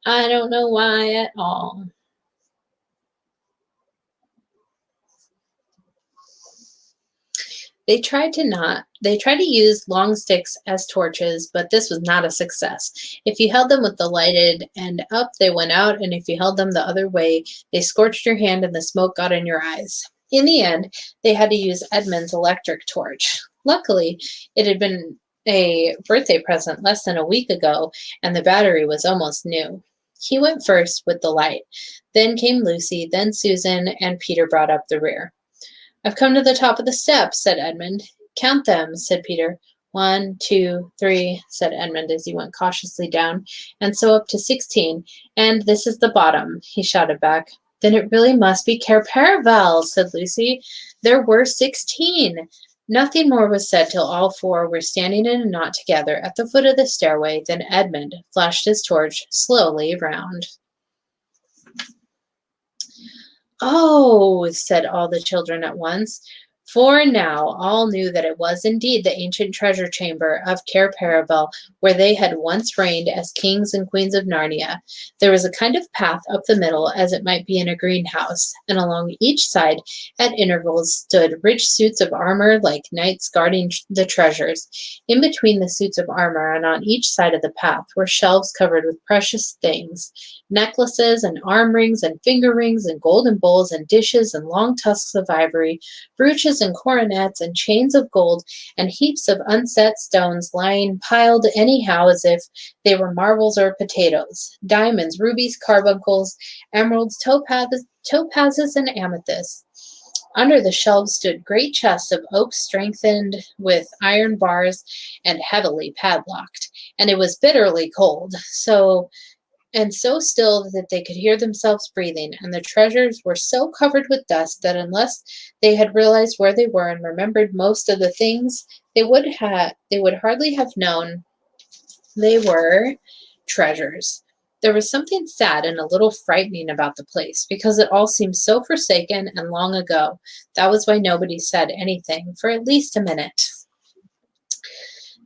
Speaker 1: I don't know why at all. They tried to use long sticks as torches, but this was not a success. If you held them with the lighted end up, they went out, and if you held them the other way, they scorched your hand and the smoke got in your eyes. In the end, they had to use Edmund's electric torch. Luckily, it had been a birthday present less than a week ago, and the battery was almost new. He went first with the light. Then came Lucy, then Susan, and Peter brought up the rear. I've come to the top of the steps, said Edmund. Count them, said Peter. 1, 2, 3, said Edmund as he went cautiously down, and so up to 16. And this is the bottom, he shouted back. Then it really must be Cair Paravel, said Lucy. There were 16. Nothing more was said till all four were standing in a knot together at the foot of the stairway. Then Edmund flashed his torch slowly round. Oh, said all the children at once, for now all knew that it was indeed the ancient treasure chamber of Cair Paravel, where they had once reigned as kings and queens of Narnia. There was a kind of path up the middle, as it might be in a greenhouse, and along each side, at intervals, stood rich suits of armor like knights guarding the treasures. In between the suits of armor and on each side of the path were shelves covered with precious things, necklaces and arm rings and finger rings and golden bowls and dishes and long tusks of ivory, brooches and coronets and chains of gold, and heaps of unset stones lying piled anyhow as if they were marbles or potatoes, diamonds, rubies, carbuncles, emeralds, topazes, and amethysts. Under the shelves stood great chests of oak strengthened with iron bars and heavily padlocked, and it was bitterly cold, so still that they could hear themselves breathing, and the treasures were so covered with dust that unless they had realized where they were and remembered most of the things, they would hardly have known they were treasures. There was something sad and a little frightening about the place, because it all seemed so forsaken and long ago. That was why nobody said anything for at least a minute.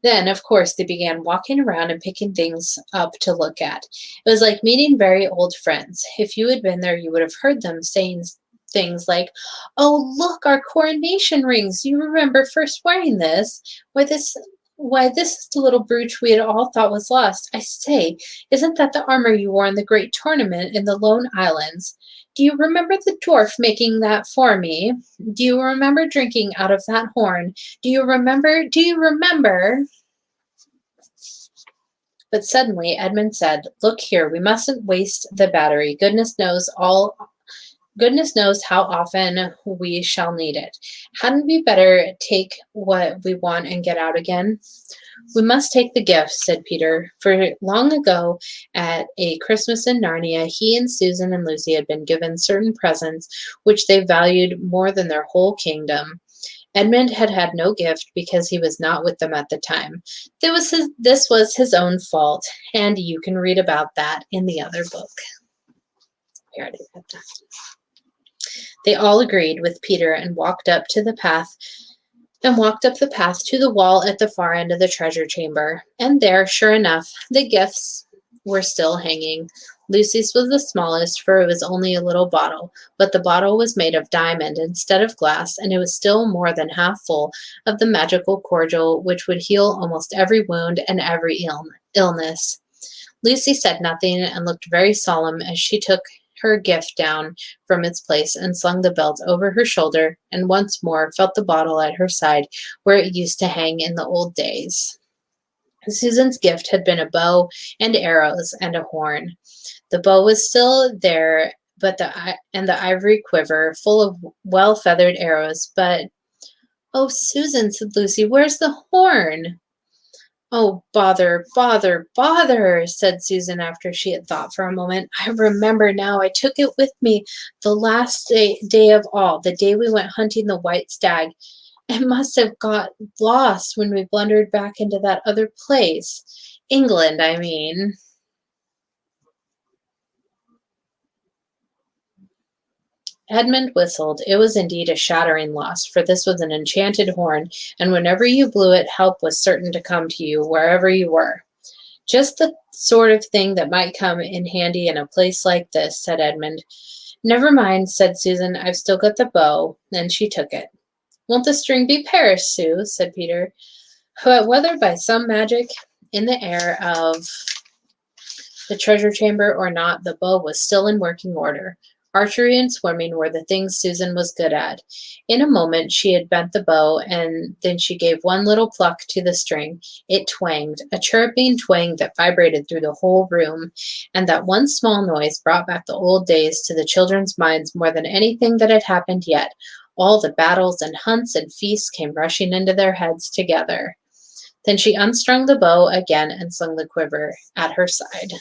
Speaker 1: Then, of course, they began walking around and picking things up to look at. It was like meeting very old friends. If you had been there, you would have heard them saying things like, "Oh, look, our coronation rings. You remember first wearing this? Why, this is the little brooch we had all thought was lost. I say, isn't that the armor you wore in the great tournament in the Lone Islands? Do you remember the dwarf making that for me? Do you remember drinking out of that horn? Do you remember? But suddenly Edmund said, Look here, we mustn't waste the battery. Goodness knows how often we shall need it. Hadn't we better take what we want and get out again? We must take the gift, said Peter, for long ago at a Christmas in Narnia, he and Susan and Lucy had been given certain presents which they valued more than their whole kingdom. Edmund had had no gift because he was not with them at the time. This was his own fault, and you can read about that in the other book. We already read that. They all agreed with Peter and walked up the path to the wall at the far end of the treasure chamber. And there, sure enough, the gifts were still hanging. Lucy's was the smallest, for it was only a little bottle, but the bottle was made of diamond instead of glass, and it was still more than half full of the magical cordial which would heal almost every wound and every illness. Lucy said nothing and looked very solemn as she took her gift down from its place and slung the belt over her shoulder and once more felt the bottle at her side where it used to hang in the old days. Susan's gift had been a bow and arrows and a horn. The bow was still there, but the ivory quiver full of well-feathered arrows. But, "Oh, Susan," said Lucy, "where's the horn?" Oh, bother, bother, bother, said Susan after she had thought for a moment. I remember now. I took it with me the last day of all, the day we went hunting the white stag. It must have got lost when we blundered back into that other place. England, I mean. Edmund whistled. It was indeed a shattering loss, for this was an enchanted horn, and whenever you blew it, help was certain to come to you, wherever you were. Just the sort of thing that might come in handy in a place like this, said Edmund. Never mind, said Susan. I've still got the bow. Then she took it. Won't the string be perished, Sue? Said Peter. But whether by some magic in the air of the treasure chamber or not, the bow was still in working order. Archery and swimming were the things Susan was good at. In a moment she had bent the bow, and then she gave one little pluck to the string. It twanged, a chirruping twang that vibrated through the whole room, and that one small noise brought back the old days to the children's minds more than anything that had happened yet. All the battles and hunts and feasts came rushing into their heads together. Then she unstrung the bow again and slung the quiver at her side.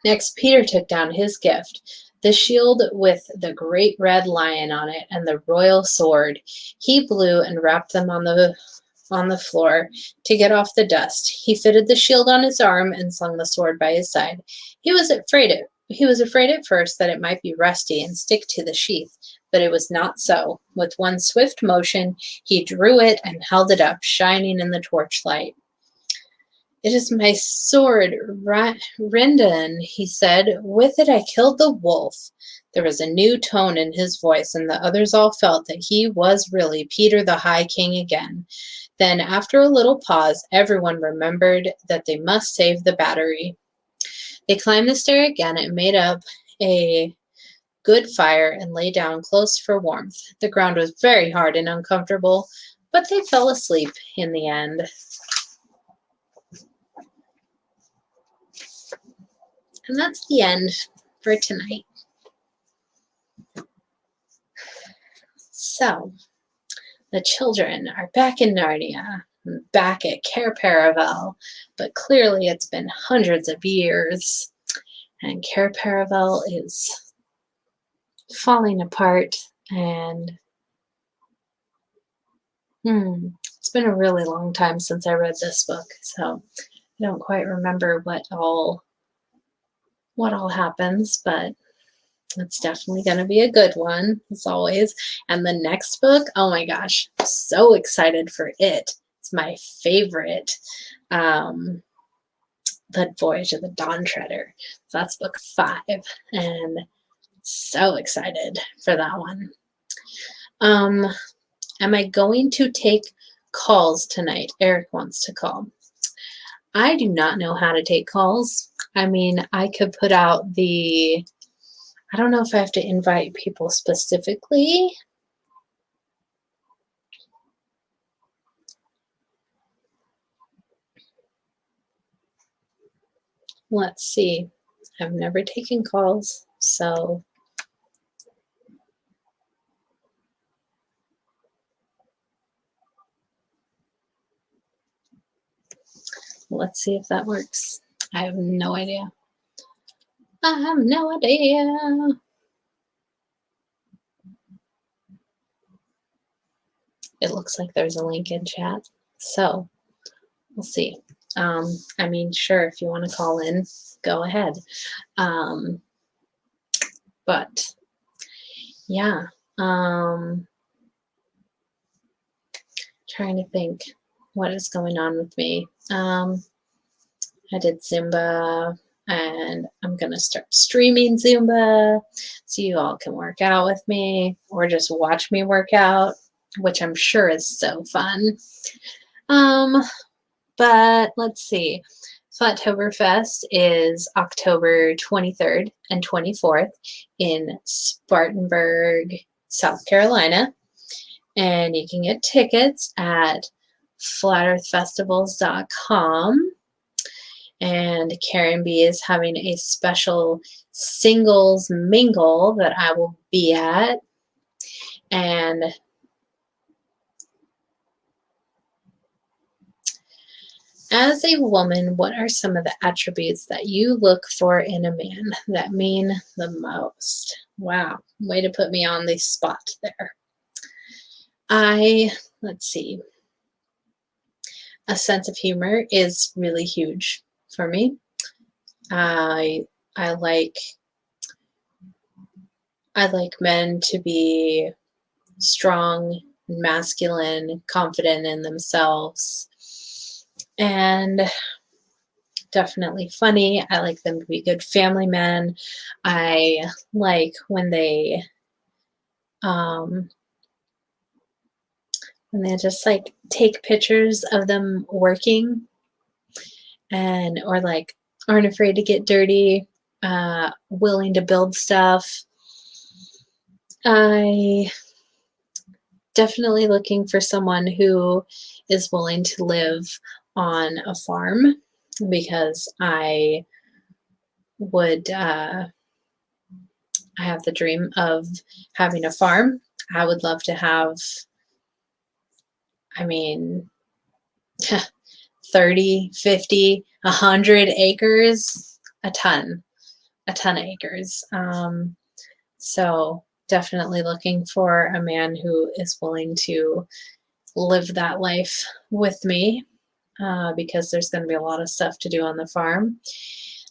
Speaker 1: Next, Peter took down his gift, the shield with the great red lion on it and the royal sword. He blew and rapped them on the floor to get off the dust. He fitted the shield on his arm and slung the sword by his side. He was afraid at first that it might be rusty and stick to the sheath, but it was not so. With one swift motion, he drew it and held it up, shining in the torchlight. It is my sword, Rendon, he said. With it I killed the wolf. There was a new tone in his voice, and the others all felt that he was really Peter the High King again. Then, after a little pause, everyone remembered that they must save the battery. They climbed the stair again and made up a good fire and lay down close for warmth. The ground was very hard and uncomfortable, but they fell asleep in the end. And that's the end for tonight. So, the children are back in Narnia, back at Cair Paravel, but clearly it's been hundreds of years, and Cair Paravel is falling apart, and it's been a really long time since I read this book, so I don't quite remember what all happens, but it's definitely going to be a good one, as always. And the next book, oh my gosh, so excited for it. It's my favorite, The Voyage of the Dawn Treader. So that's book 5, and so excited for that one. Am I going to take calls tonight? Eric wants to call. I do not know how to take calls. I mean, I could put out I don't know if I have to invite people specifically. Let's see. I've never taken calls, so let's see if that works. I have no idea. I have no idea. It looks like there's a link in chat, so we'll see. I mean, sure, if you want to call in, go ahead. But yeah, trying to think what is going on with me. I did Zumba, and I'm going to start streaming Zumba so you all can work out with me or just watch me work out, which I'm sure is so fun. But let's see. Flattoberfest is October 23rd and 24th in Spartanburg, South Carolina. And you can get tickets at flatearthfestivals.com. And Karen B is having a special singles mingle that I will be at. And as a woman, what are some of the attributes that you look for in a man that mean the most? Wow, way to put me on the spot there. Let's see. A sense of humor is really huge for me. I like men to be strong, masculine, confident in themselves, and definitely funny. I like them to be good family men. I like when they just like take pictures of them working and or like aren't afraid to get dirty, willing to build stuff. I definitely looking for someone who is willing to live on a farm, because I would I have the dream of having a farm. I would love to have, 30, 50, 100 acres, a ton of acres. So definitely looking for a man who is willing to live that life with me, because there's going to be a lot of stuff to do on the farm.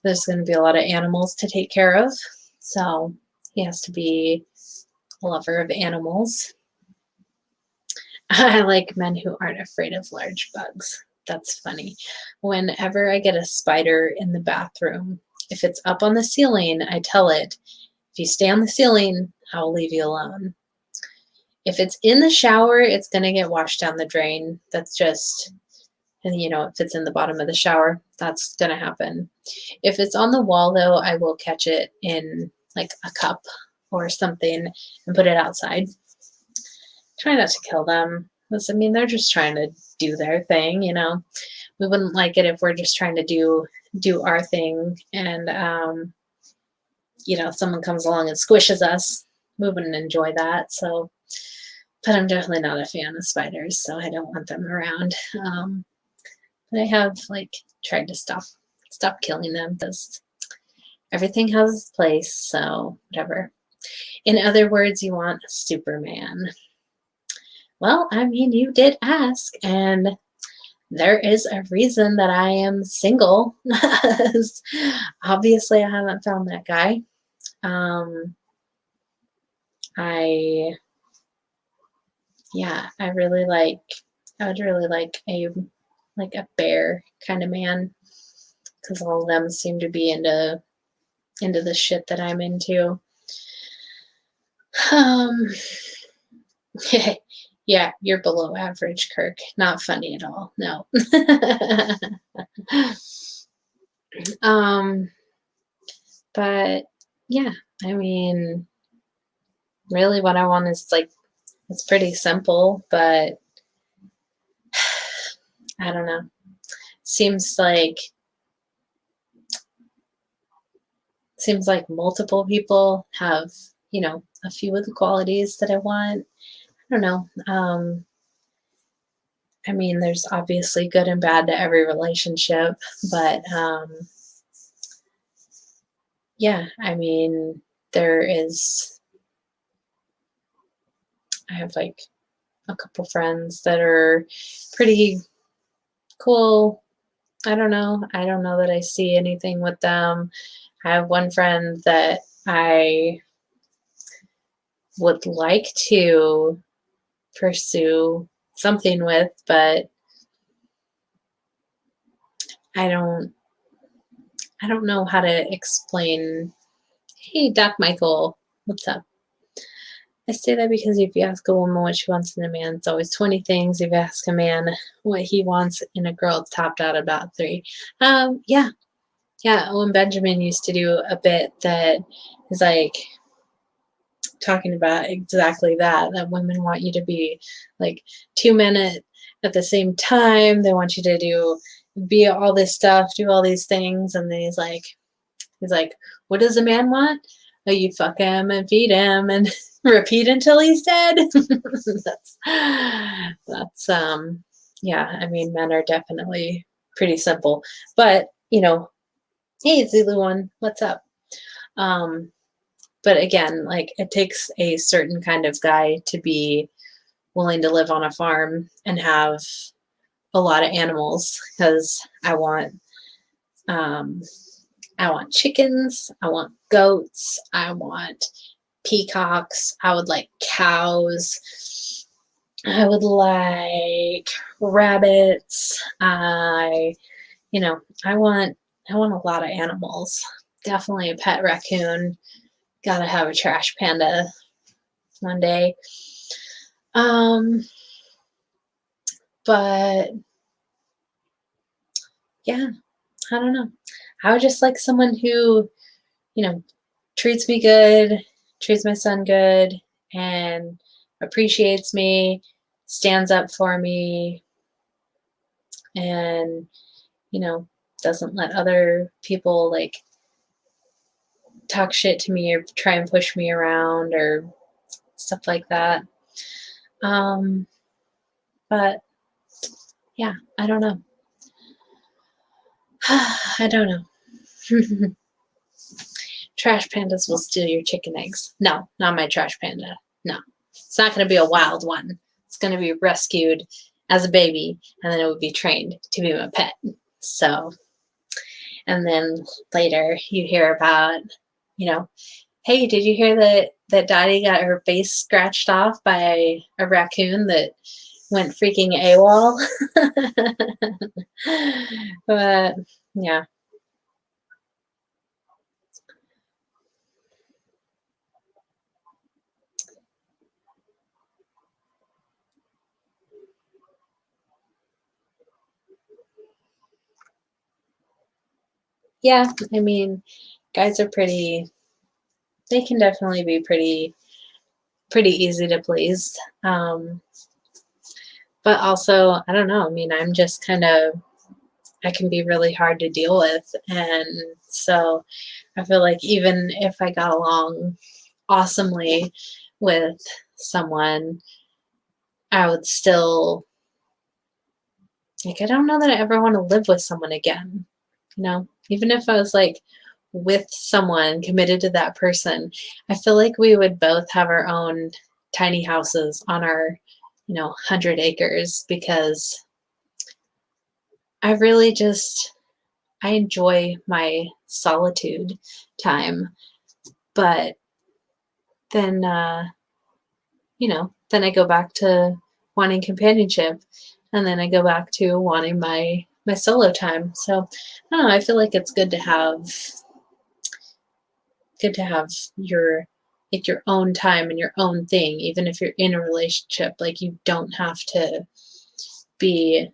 Speaker 1: There's going to be a lot of animals to take care of. So he has to be a lover of animals. I like men who aren't afraid of large bugs. That's funny. Whenever I get a spider in the bathroom, if it's up on the ceiling, I tell it, if you stay on the ceiling, I'll leave you alone. If it's in the shower, it's going to get washed down the drain. That's just, if it's in the bottom of the shower, that's going to happen. If it's on the wall, though, I will catch it in like a cup or something and put it outside. Try not to kill them. They're just trying to do their thing, We wouldn't like it if we're just trying to do our thing and, someone comes along and squishes us. We wouldn't enjoy that. So, but I'm definitely not a fan of spiders, so I don't want them around. But I have tried to stop killing them, because everything has its place. So whatever. In other words, you want a Superman. Well, you did ask, and there is a reason that I am single. Obviously, I haven't found that guy. I would really like a bear kind of man, because all of them seem to be into the shit that I'm into. Yeah, you're below average, Kirk. Not funny at all. No. But yeah, really what I want is it's pretty simple, but I don't know. Seems like multiple people have, a few of the qualities that I want. I don't know. There's obviously good and bad to every relationship, but yeah, there is. I have a couple friends that are pretty cool. I don't know that I see anything with them. I have one friend that I would like to pursue something with, but I don't know how to explain. Hey, Doc Michael, what's up? I say that because if you ask a woman what she wants in a man, it's always 20 things. If you ask a man what he wants in a girl, it's topped out about 3. Yeah. Owen Benjamin used to do a bit that is talking about exactly that women want you to be 2 men at the same time. They want you to do, be all this stuff, do all these things, and then he's like, what does a man want? Oh, you fuck him and feed him and repeat until he's dead. that's yeah, I mean, men are definitely pretty simple, but you know, hey, Zulu one, what's up? But again, like, it takes a certain kind of guy to be willing to live on a farm and have a lot of animals, because I want chickens, I want goats, I want peacocks, I would like cows, I would like rabbits, you know, I want a lot of animals. Definitely a pet raccoon. Gotta have a trash panda one day. But yeah, I don't know. I would just like someone who, you know, treats me good, treats my son good, and appreciates me, stands up for me, and, you know, doesn't let other people like talk shit to me or try and push me around or stuff like that. But yeah, I don't know. I don't know. Trash pandas will steal your chicken eggs. No, not my trash panda. No, it's not going to be a wild one. It's going to be rescued as a baby, and then it would be trained to be my pet. So, and then later you hear about, you know, hey, did you hear that Dottie got her face scratched off by a raccoon that went freaking AWOL? But yeah. Yeah, I mean, guys are they can definitely be pretty easy to please. But also, I don't know, I mean, I'm just I can be really hard to deal with. And so I feel like even if I got along awesomely with someone, I would still, like, I don't know that I ever want to live with someone again. You know, even if I was like with someone committed to that person, I feel like we would both have our own tiny houses on our, 100 acres, because I really I enjoy my solitude time. But then, then I go back to wanting companionship, and then I go back to wanting my solo time. So I don't know, I feel like it's good to have your like your own time and your own thing, even if you're in a relationship. Like, you don't have to be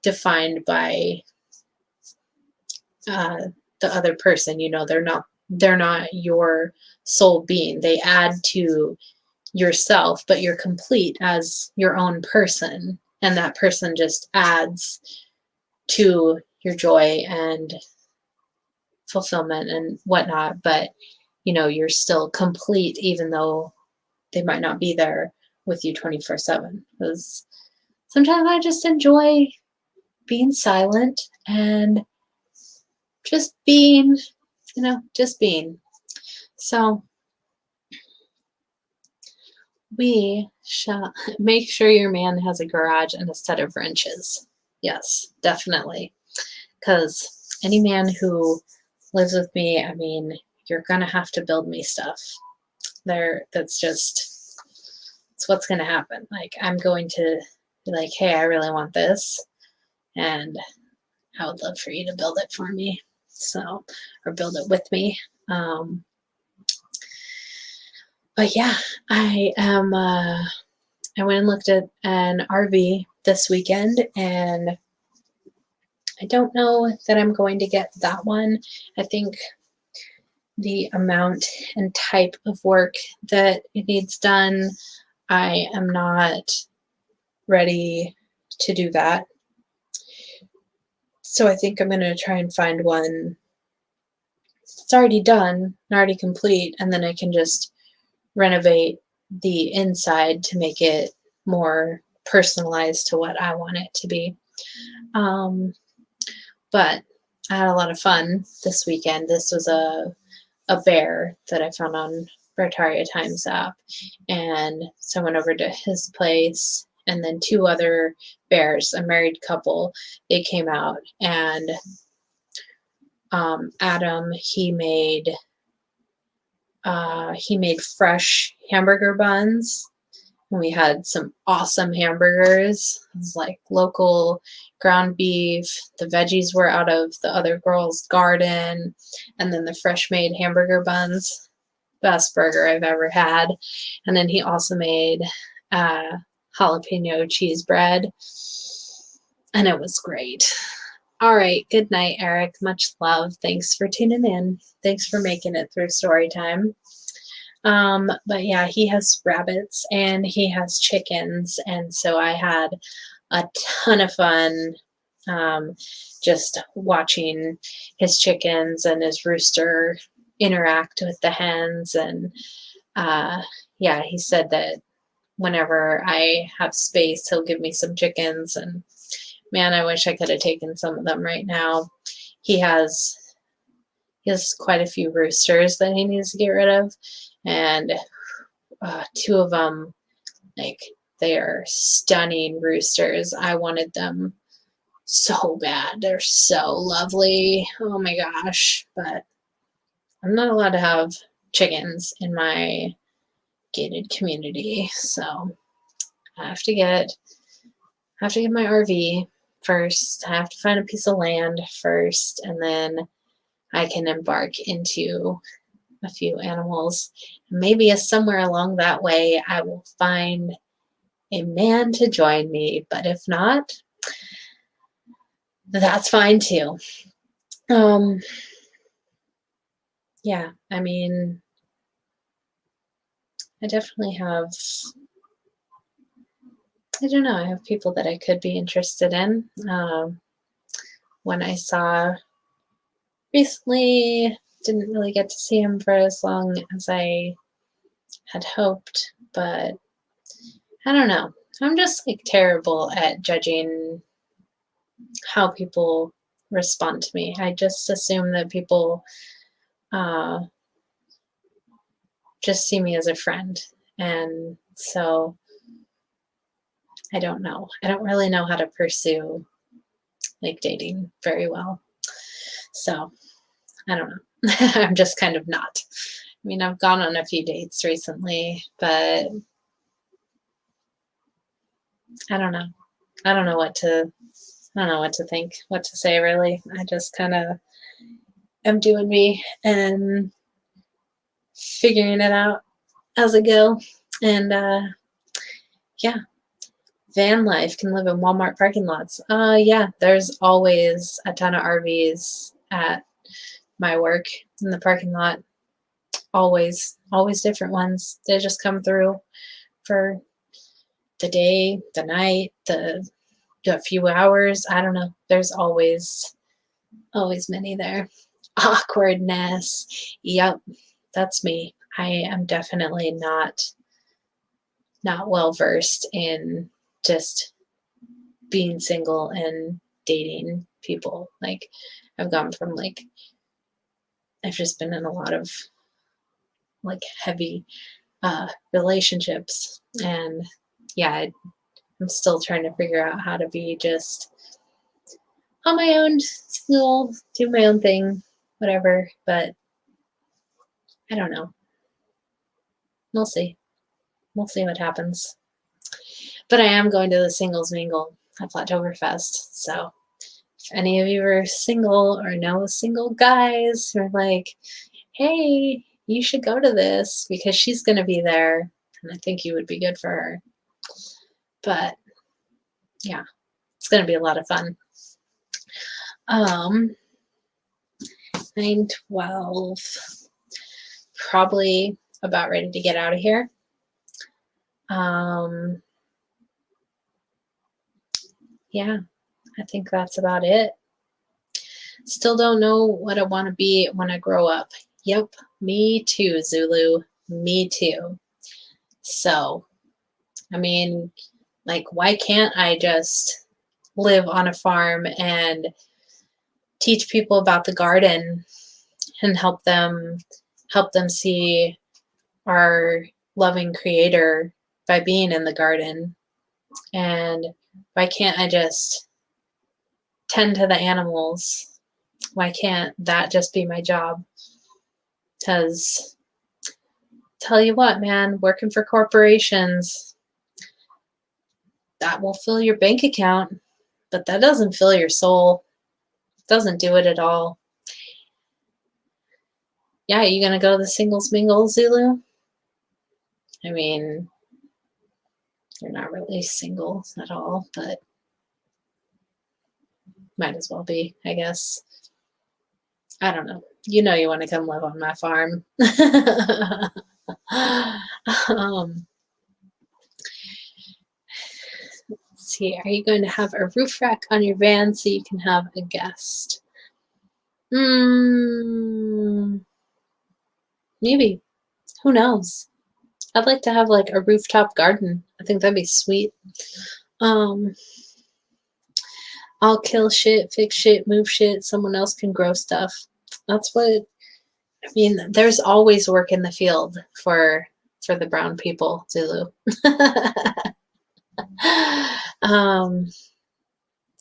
Speaker 1: defined by the other person. They're not your sole being. They add to yourself, but you're complete as your own person, and that person just adds to your joy and fulfillment and whatnot. But you're still complete, even though they might not be there with you 24/7. Because sometimes I just enjoy being silent and just being, just being. So we shall make sure your man has a garage and a set of wrenches. Yes, definitely. Because any man who lives with me, I mean, you're going to have to build me stuff. It's what's going to happen. Like, I'm going to be like, hey, I really want this, and I would love for you to build it for me. So, or build it with me. But yeah, I went and looked at an RV this weekend, and I don't know that I'm going to get that one. I think the amount and type of work that it needs done, I am not ready to do that. So I think I'm going to try and find one that's already done, already complete, and then I can just renovate the inside to make it more personalized to what I want it to be. But I had a lot of fun this weekend. This was a bear that I found on Bertaria Times app, and so I went over to his place, and then two other bears, a married couple, they came out, and Adam, he made fresh hamburger buns. And we had some awesome hamburgers. It was like local ground beef. The veggies were out of the other girl's garden. And then the fresh made hamburger buns. Best burger I've ever had. And then he also made jalapeno cheese bread. And it was great. All right. Good night, Eric. Much love. Thanks for tuning in. Thanks for making it through story time. But yeah, he has rabbits and he has chickens. And so I had a ton of fun just watching his chickens and his rooster interact with the hens. And yeah, he said that whenever I have space, he'll give me some chickens. And man, I wish I could have taken some of them right now. He has quite a few roosters that he needs to get rid of. And two of them, like, they are stunning roosters. I wanted them so bad. They're so lovely. Oh my gosh. But I'm not allowed to have chickens in my gated community. So I have to get my RV first. I have to find a piece of land first, and then I can embark into a few animals. Maybe somewhere along that way I will find a man to join me, but if not, that's fine too. Yeah, I mean, I definitely have, I don't know, I have people that I could be interested in. When I saw recently, didn't really get to see him for as long as I had hoped, but I don't know. I'm just like terrible at judging how people respond to me. I just assume that people just see me as a friend. And so I don't know. I don't really know how to pursue like dating very well. So I don't know. I'm just kind of not. I mean, I've gone on a few dates recently, but I don't know. I don't know what to think, what to say really. I just kind of am doing me and figuring it out as I go. And yeah, van life, can live in Walmart parking lots. Yeah, there's always a ton of RVs at my work in the parking lot. Always different ones. They just come through for the day, the night, a few hours. I don't know. There's always many there. Awkwardness. Yep, that's me. I am definitely not well versed in just being single and dating people. Like, I've gone from like, I've just been in a lot of like heavy relationships, and yeah, I'm still trying to figure out how to be just on my own, single, do my own thing, whatever. But I don't know. We'll see. We'll see what happens. But I am going to the singles mingle at Flattoberfest. So if any of you are single or know single guys who are like, hey, you should go to this because she's going to be there, and I think you would be good for her. But yeah, it's going to be a lot of fun. 9:12. Probably about ready to get out of here. Yeah, I think that's about it. Still don't know what I want to be when I grow up. Yep, me too, Zulu. Me too. So, I mean, like, why can't I just live on a farm and teach people about the garden and help them see our loving creator by being in the garden? And why can't I just tend to the animals? Why can't that just be my job? Because tell you what, man, working for corporations, that will fill your bank account, but that doesn't fill your soul. Doesn't do it at all. Yeah, you gonna go to the singles mingle, Zulu? I mean, you're not really single at all, but might as well be, I guess. I don't know. You know you want to come live on my farm. um, let's see. Are you going to have a roof rack on your van so you can have a guest? Maybe. Who knows? I'd like to have like a rooftop garden. I think that'd be sweet. Um, I'll kill shit, fix shit, move shit. Someone else can grow stuff. That's what I mean. There's always work in the field for the brown people, Zulu.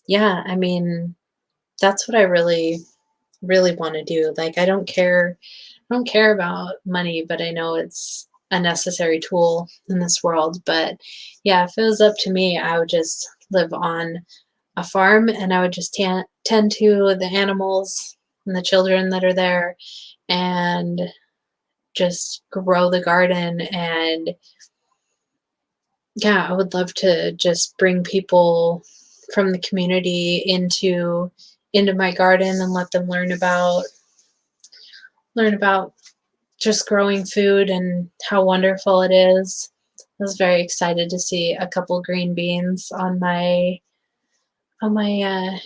Speaker 1: Yeah, I mean, that's what I really, really want to do. Like, I don't care about money, but I know it's a necessary tool in this world. But yeah, if it was up to me, I would just live on a farm and I would just tend to the animals and the children that are there and just grow the garden. And yeah, I would love to just bring people from the community into my garden and let them learn about just growing food and how wonderful it is. I was very excited to see a couple green beans on my my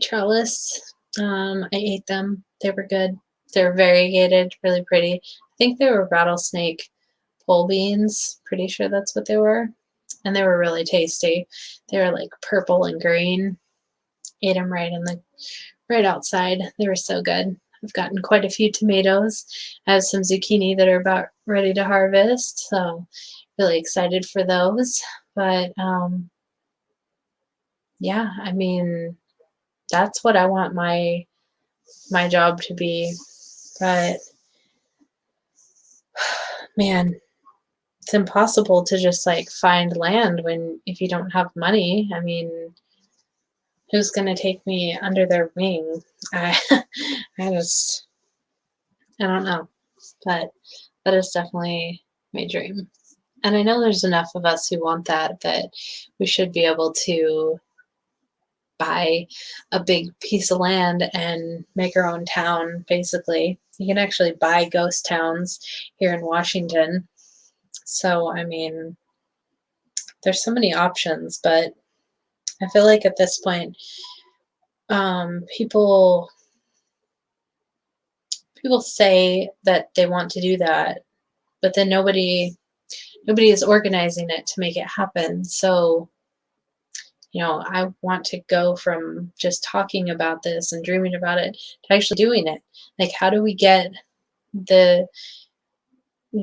Speaker 1: trellis. I ate them. They were good. They were variegated, really pretty. I think they were rattlesnake pole beans. Pretty sure that's what they were. And they were really tasty. They were like purple and green. Ate them right outside. They were so good. I've gotten quite a few tomatoes. I have some zucchini that are about ready to harvest, so really excited for those. But yeah, I mean, that's what I want my job to be. But man, it's impossible to just like find land when if you don't have money. I mean, who's gonna take me under their wing? I I just I don't know. But that is definitely my dream. And I know there's enough of us who want that we should be able to buy a big piece of land and make our own town, basically. You can actually buy ghost towns here in Washington. So, I mean, there's so many options, but I feel like at this point, people say that they want to do that, but then nobody is organizing it to make it happen. So, I want to go from just talking about this and dreaming about it to actually doing it. Like, how do we the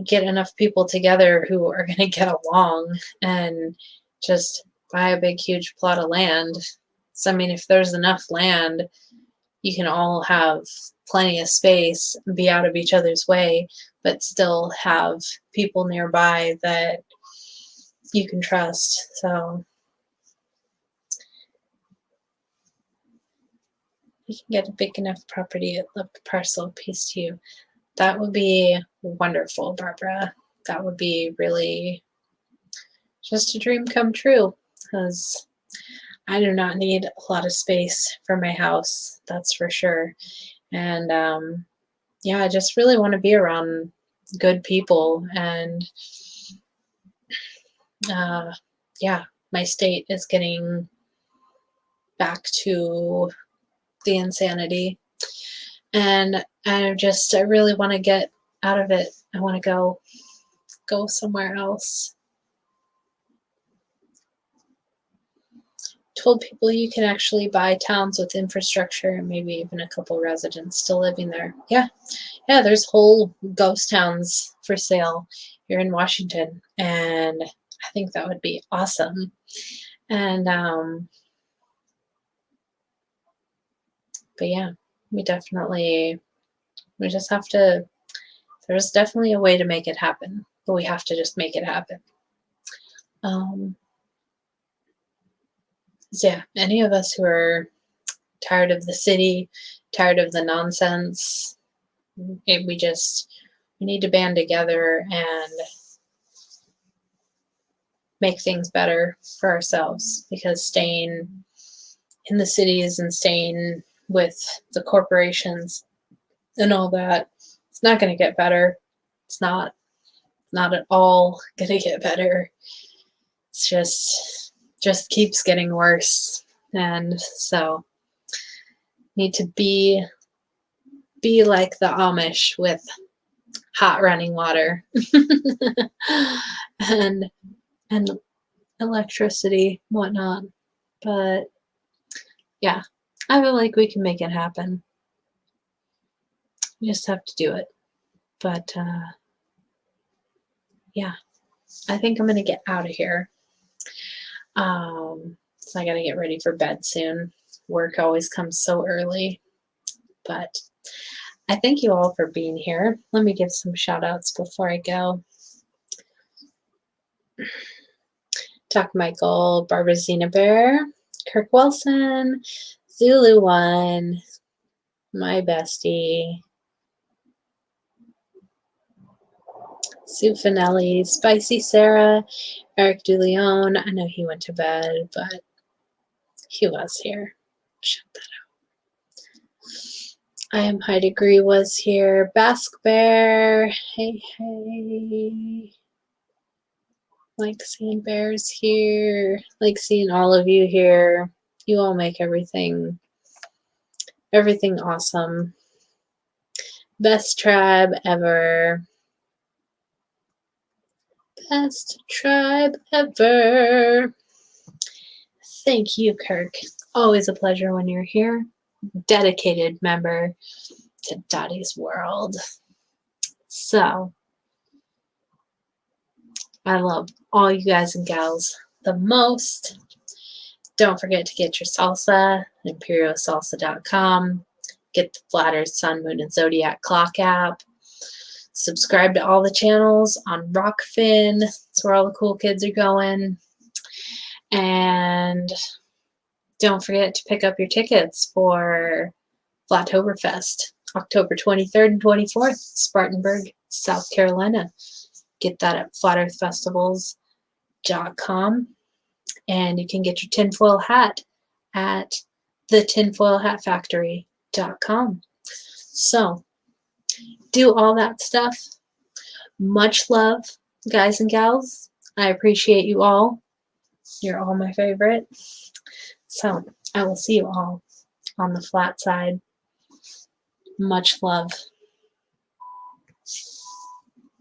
Speaker 1: get enough people together who are going to get along and just buy a big, huge plot of land? So, I mean, if there's enough land, you can all have plenty of space, be out of each other's way, but still have people nearby that you can trust. So you can get a big enough property, a parcel piece to you. That would be wonderful, Barbara. That would be really just a dream come true, because I do not need a lot of space for my house, that's for sure. And yeah, I just really want to be around good people. And yeah, my state is getting back to the insanity. And I really want to get out of it. I want to go somewhere else. Told people you can actually buy towns with infrastructure and maybe even a couple residents still living there. Yeah, there's whole ghost towns for sale here in Washington, and I think that would be awesome. And but yeah, we just have to, there's definitely a way to make it happen, but we have to just make it happen. So yeah, any of us who are tired of the city, tired of the nonsense, we need to band together and make things better for ourselves, because staying in the cities and staying with the corporations and all that, it's not going to get better. It's not at all going to get better. It's just keeps getting worse. And so need to be like the Amish with hot running water and electricity, whatnot. But yeah, I feel like we can make it happen. We just have to do it. But yeah, I think I'm gonna get out of here. So I gotta get ready for bed soon. Work always comes so early. But I thank you all for being here. Let me give some shout outs before I go. Doc Michael, Barbara Zena Bear, Kirk Wilson, Zulu One, my bestie, Sue Finelli, Spicy Sarah, Eric DeLeon. I know he went to bed, but he was here. Shut that out. I Am High Degree was here. Basque Bear. Hey. Like seeing bears here. Like seeing all of you here. You all make everything awesome. Best tribe ever. Best tribe ever. Thank you, Kirk. Always a pleasure when you're here. Dedicated member to Dottie's world. So, I love all you guys and gals the most. Don't forget to get your salsa at imperialsalsa.com. Get the Flat Earth, Sun, Moon, and Zodiac Clock app. Subscribe to all the channels on Rockfin. That's where all the cool kids are going. And don't forget to pick up your tickets for Flattoberfest, October 23rd and 24th, Spartanburg, South Carolina. Get that at flatearthfestivals.com. And you can get your tinfoil hat at thetinfoilhatfactory.com. So, do all that stuff. Much love, guys and gals. I appreciate you all. You're all my favorite. So, I will see you all on the flat side. Much love.